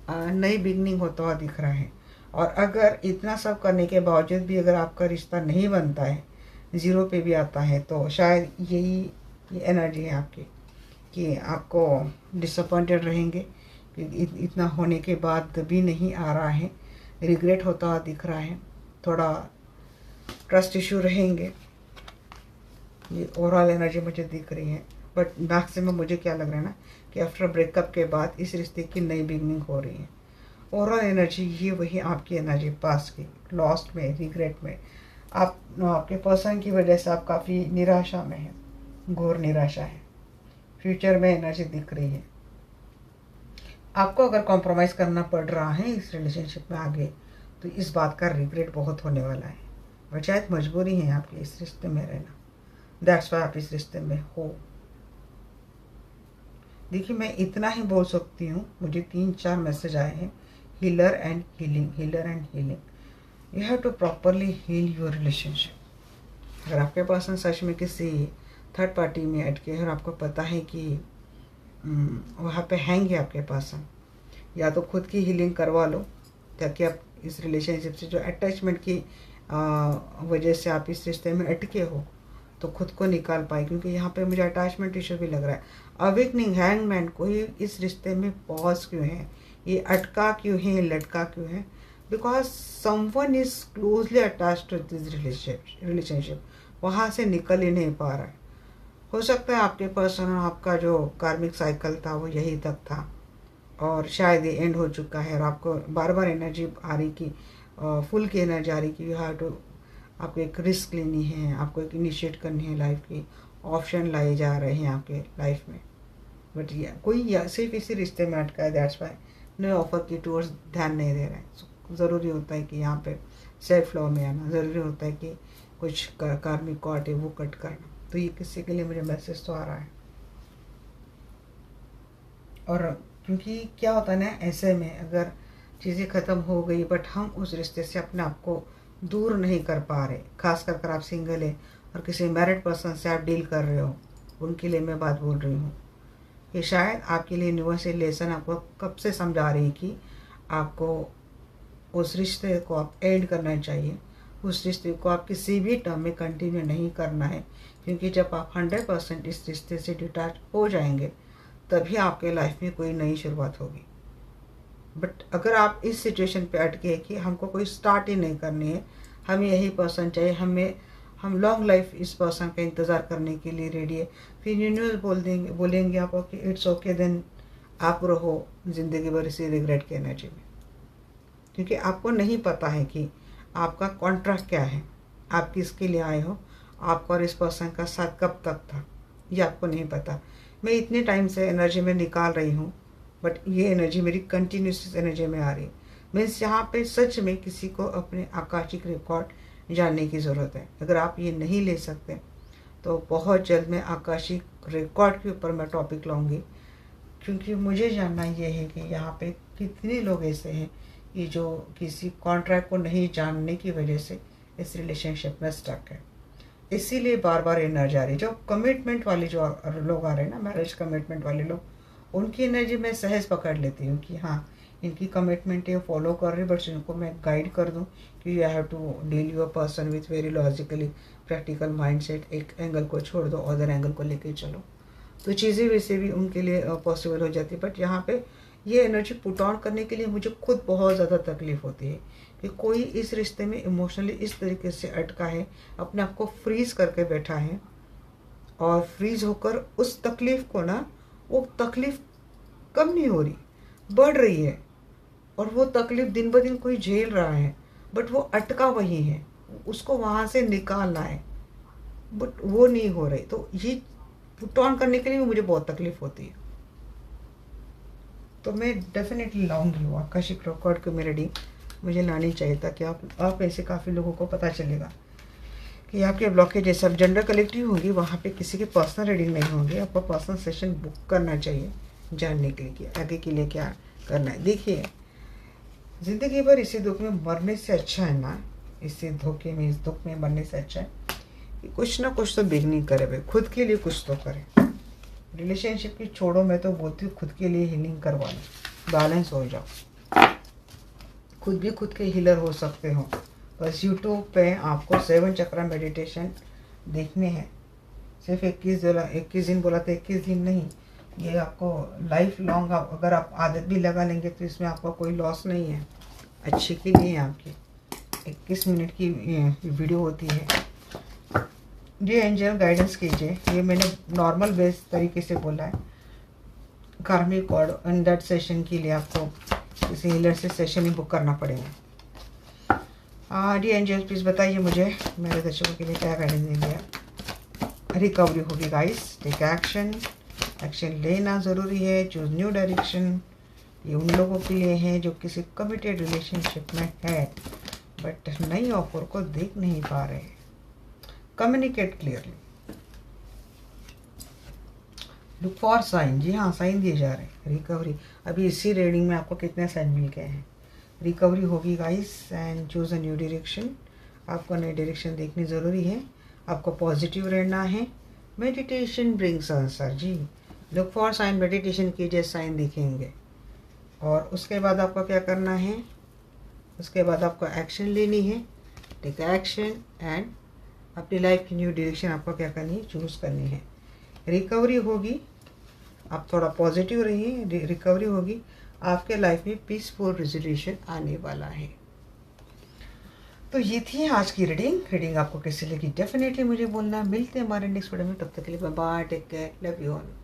नई बिगनिंग होता हुआ दिख रहा है। और अगर इतना सब करने के बावजूद भी अगर आपका रिश्ता नहीं बनता है, ज़ीरो पे भी आता है, तो शायद यही ये एनर्जी है आपकी कि आपको डिसअपॉइंटेड रहेंगे कि इतना होने के बाद भी नहीं आ रहा है, रिग्रेट होता हुआ दिख रहा है, थोड़ा ट्रस्ट इशू रहेंगे। ये ओवरऑल एनर्जी मुझे दिख रही है। बट मैक्सिमम मुझे क्या लग रहा है ना कि आफ्टर ब्रेकअप के बाद इस रिश्ते की नई बिगनिंग हो रही है। ओवरऑल एनर्जी ये वही आपकी एनर्जी पास की, लॉस्ट में, रिग्रेट में, आपके पर्सन की वजह से आप काफ़ी निराशा में हैं, घोर निराशा है। फ्यूचर में एनर्जी दिख रही है। आपको अगर कॉम्प्रोमाइज़ करना पड़ रहा है इस रिलेशनशिप में आगे, तो इस बात का रिग्रेट बहुत होने वाला है और शायद मजबूरी है आपकी इस रिश्ते में रहना। दैट्स वाई आप इस रिश्ते में हो। देखिए, मैं इतना ही बोल सकती हूँ, मुझे 3-4 मैसेज आए हैं, healer and healing, healer and healing. You have to properly heal your relationship. अगर आपके पर्सन सच में किसी थर्ड पार्टी में अटके हैं और आपको पता है कि वहाँ पे हैंगे आपके पर्सन, या तो खुद की हीलिंग करवा लो ताकि आप इस रिलेशनशिप से जो अटैचमेंट की वजह से आप इस रिश्ते में अटके हो तो खुद को निकाल पाए, क्योंकि यहाँ पे मुझे अटैचमेंट इशू भी लग रहा है। अवेकनिंग, हैंगमैन, कोई इस रिश्ते में पॉज क्यों है, ये अटका क्यों है, लटका क्यों है? Because someone is closely attach to this relationship, वहाँ से निकल ही नहीं पा रहा है। हो सकता है आपके पर्सन और आपका जो कार्मिक साइकिल था वो यही तक था और शायद ये एंड हो चुका है और आपको बार बार एनर्जी आ रही कि फुल की एनर्जी आ रही कि यू हैव टू, आपको एक रिस्क लेनी है, आपको एक इनिशिएट करनी है, लाइफ की ऑप्शन लाए जा रहे हैं आपके लाइफ में। बट कोई सिर्फ इसी रिश्ते में अटका है, दैट्स वाई नए ऑफर की टूवर्ड्स ध्यान नहीं दे रहे हैं। ज़रूरी होता है कि यहाँ पे सेल्फ लॉ में आना, ज़रूरी होता है कि कुछ कार्मिक कॉट है वो कट करना। तो ये किसी के लिए मुझे मैसेज तो आ रहा है। और क्योंकि क्या होता है ना, ऐसे में अगर चीज़ें ख़त्म हो गई बट हम उस रिश्ते से अपने आप को दूर नहीं कर पा रहे, खास कर आप सिंगल है और किसी मैरिड पर्सन से आप डील कर रहे हो, उनके लिए मैं बात बोल रही हूँ कि शायद आपके लिए यूनिवर्सल लेसन आपको कब से समझा रही कि आपको उस रिश्ते को आप एंड करना चाहिए, उस रिश्ते को आप किसी भी टर्म में कंटिन्यू नहीं करना है, क्योंकि जब आप 100% इस रिश्ते से डिटैच हो जाएंगे तभी आपके लाइफ में कोई नई शुरुआत होगी। बट अगर आप इस सिचुएशन पे अटके कि हमको कोई स्टार्ट ही नहीं करनी है, हमें यही पर्सन चाहिए, हम लॉन्ग लाइफ इस पर्सन का इंतज़ार करने के लिए रेडी है, फिर यूनिवर्स बोलेंगे आपको कि इट्स ओके, देन आप रहो ज़िंदगी भर इसी रिग्रेट की एनर्जी में, क्योंकि आपको नहीं पता है कि आपका कॉन्ट्रैक्ट क्या है, आप किसके लिए आए हो, आपका और इस पर्सन का साथ कब तक था, ये आपको नहीं पता। मैं इतने टाइम से एनर्जी में निकाल रही हूँ बट ये एनर्जी मेरी कंटिन्यूस एनर्जी में आ रही है। मीन्स यहाँ पे सच में किसी को अपने आकाशिक रिकॉर्ड जानने की ज़रूरत है। अगर आप ये नहीं ले सकते तो बहुत जल्द मैं आकाशिक रिकॉर्ड के ऊपर मैं टॉपिक लाऊंगी, क्योंकि मुझे जानना ये है कि यहाँ पे कितने लोग ऐसे हैं कि जो किसी कॉन्ट्रैक्ट को नहीं जानने की वजह से इस रिलेशनशिप में स्टक है। इसीलिए बार बार एनर्जी आ रही है। जो कमिटमेंट वाले जो लोग आ रहे हैं ना, मैरिज कमिटमेंट वाले लोग, उनकी एनर्जी मैं सहज पकड़ लेती हूँ कि हाँ इनकी कमिटमेंट है, फॉलो कर रही, बट इनको मैं गाइड कर दूँ कि you have to deal your person with very logically practical mindset. एक एंगल को छोड़ दो, अदर एंगल को लेके चलो, तो चीज़ें वैसे भी उनके लिए पॉसिबल हो जाती है। बट यहाँ पे ये एनर्जी पुट ऑन करने के लिए मुझे खुद बहुत ज़्यादा तकलीफ होती है कि कोई इस रिश्ते में इमोशनली इस तरीके से अटका है, अपने आप को फ्रीज करके बैठा है और फ्रीज होकर उस तकलीफ को ना, वो तकलीफ कम नहीं हो रही, बढ़ रही है, और वो तकलीफ दिन ब दिन कोई झेल रहा है बट वो अटका वही है, उसको वहाँ से निकालना है बट वो नहीं हो रही। तो ये पुट ऑन करने के लिए भी मुझे बहुत तकलीफ होती है। तो मैं डेफिनेटली लाऊंगी वो आकाशिक रिकॉर्ड को मेरे डी मुझे लानी चाहिए, ताकि आप ऐसे काफ़ी लोगों को पता चलेगा कि आपके ब्लॉकेज जैसे अब जेंडर कलेक्टिव होंगी, वहाँ पे किसी की पर्सनल रीडिंग नहीं होगी, आपको पर्सनल सेशन बुक करना चाहिए जानने के लिए कि आगे के लिए क्या करना है। देखिए, ज़िंदगी भर इसी दुख में मरने से अच्छा है ना, इसी धोखे में, इस दुख में मरने से अच्छा है कि कुछ ना कुछ तो बिगनिंग करे भाई, खुद के लिए कुछ तो करे। रिलेशनशिप की छोड़ो, मैं तो बोलती हूँ खुद के लिए हीलिंग करवा लो, बैलेंस हो जाओ, खुद भी खुद के हीलर हो सकते हो। बस यूट्यूब पे आपको 7 चक्रा मेडिटेशन देखने हैं। सिर्फ 21 दिन बोला तो 21 दिन नहीं, ये आपको लाइफ लॉन्ग अगर आप आदत भी लगा लेंगे तो इसमें आपका कोई लॉस नहीं है, अच्छे के लिए आपकी 21 मिनट की वीडियो होती है। ये एंजल गाइडेंस कीजिए, ये मैंने नॉर्मल बेस तरीके से बोला है। कार्मिक कोड इन दैट सेशन के लिए आपको किसी हीलर से सेशन ही बुक करना पड़ेगा। जी एंजल प्लीज़ बताइए मुझे मेरे दर्शकों के लिए क्या गाइडेंस देंगे। रिकवरी होगी गाइस, टेक एक्शन, एक्शन लेना ज़रूरी है। चूज न्यू डायरेक्शन, ये उन लोगों के लिए है जो किसी कमिटेड रिलेशनशिप में है बट नई ऑफर को देख नहीं पा रहे। Communicate clearly, look for sign, जी हाँ साइन दिए जा रहे हैं। रिकवरी, अभी इसी रीडिंग में आपको कितने साइन मिल गए हैं। रिकवरी होगी guys and choose a new direction, आपको नई डायरेक्शन देखनी ज़रूरी है, आपको पॉजिटिव रहना है। मेडिटेशन ब्रिंग्स आंसर, जी लुक फॉर साइन, मेडिटेशन कीजिए साइन दिखेंगे। और उसके बाद आपको क्या करना है, उसके बाद आपको एक्शन लेनी है। टेक एक्शन एंड अपनी लाइफ की न्यू डायरेक्शन आपको क्या करनी है, चूज़ करनी है। रिकवरी होगी, आप थोड़ा पॉजिटिव रहिए, रिकवरी होगी, आपके लाइफ में पीसफुल रेजोल्यूशन आने वाला है। तो ये थी आज की रीडिंग आपको कैसी लगी डेफिनेटली मुझे बोलना। मिलते हैं हमारे नेक्स्ट वीडियो में, तब तक के लिए bye bye, take care, love you all.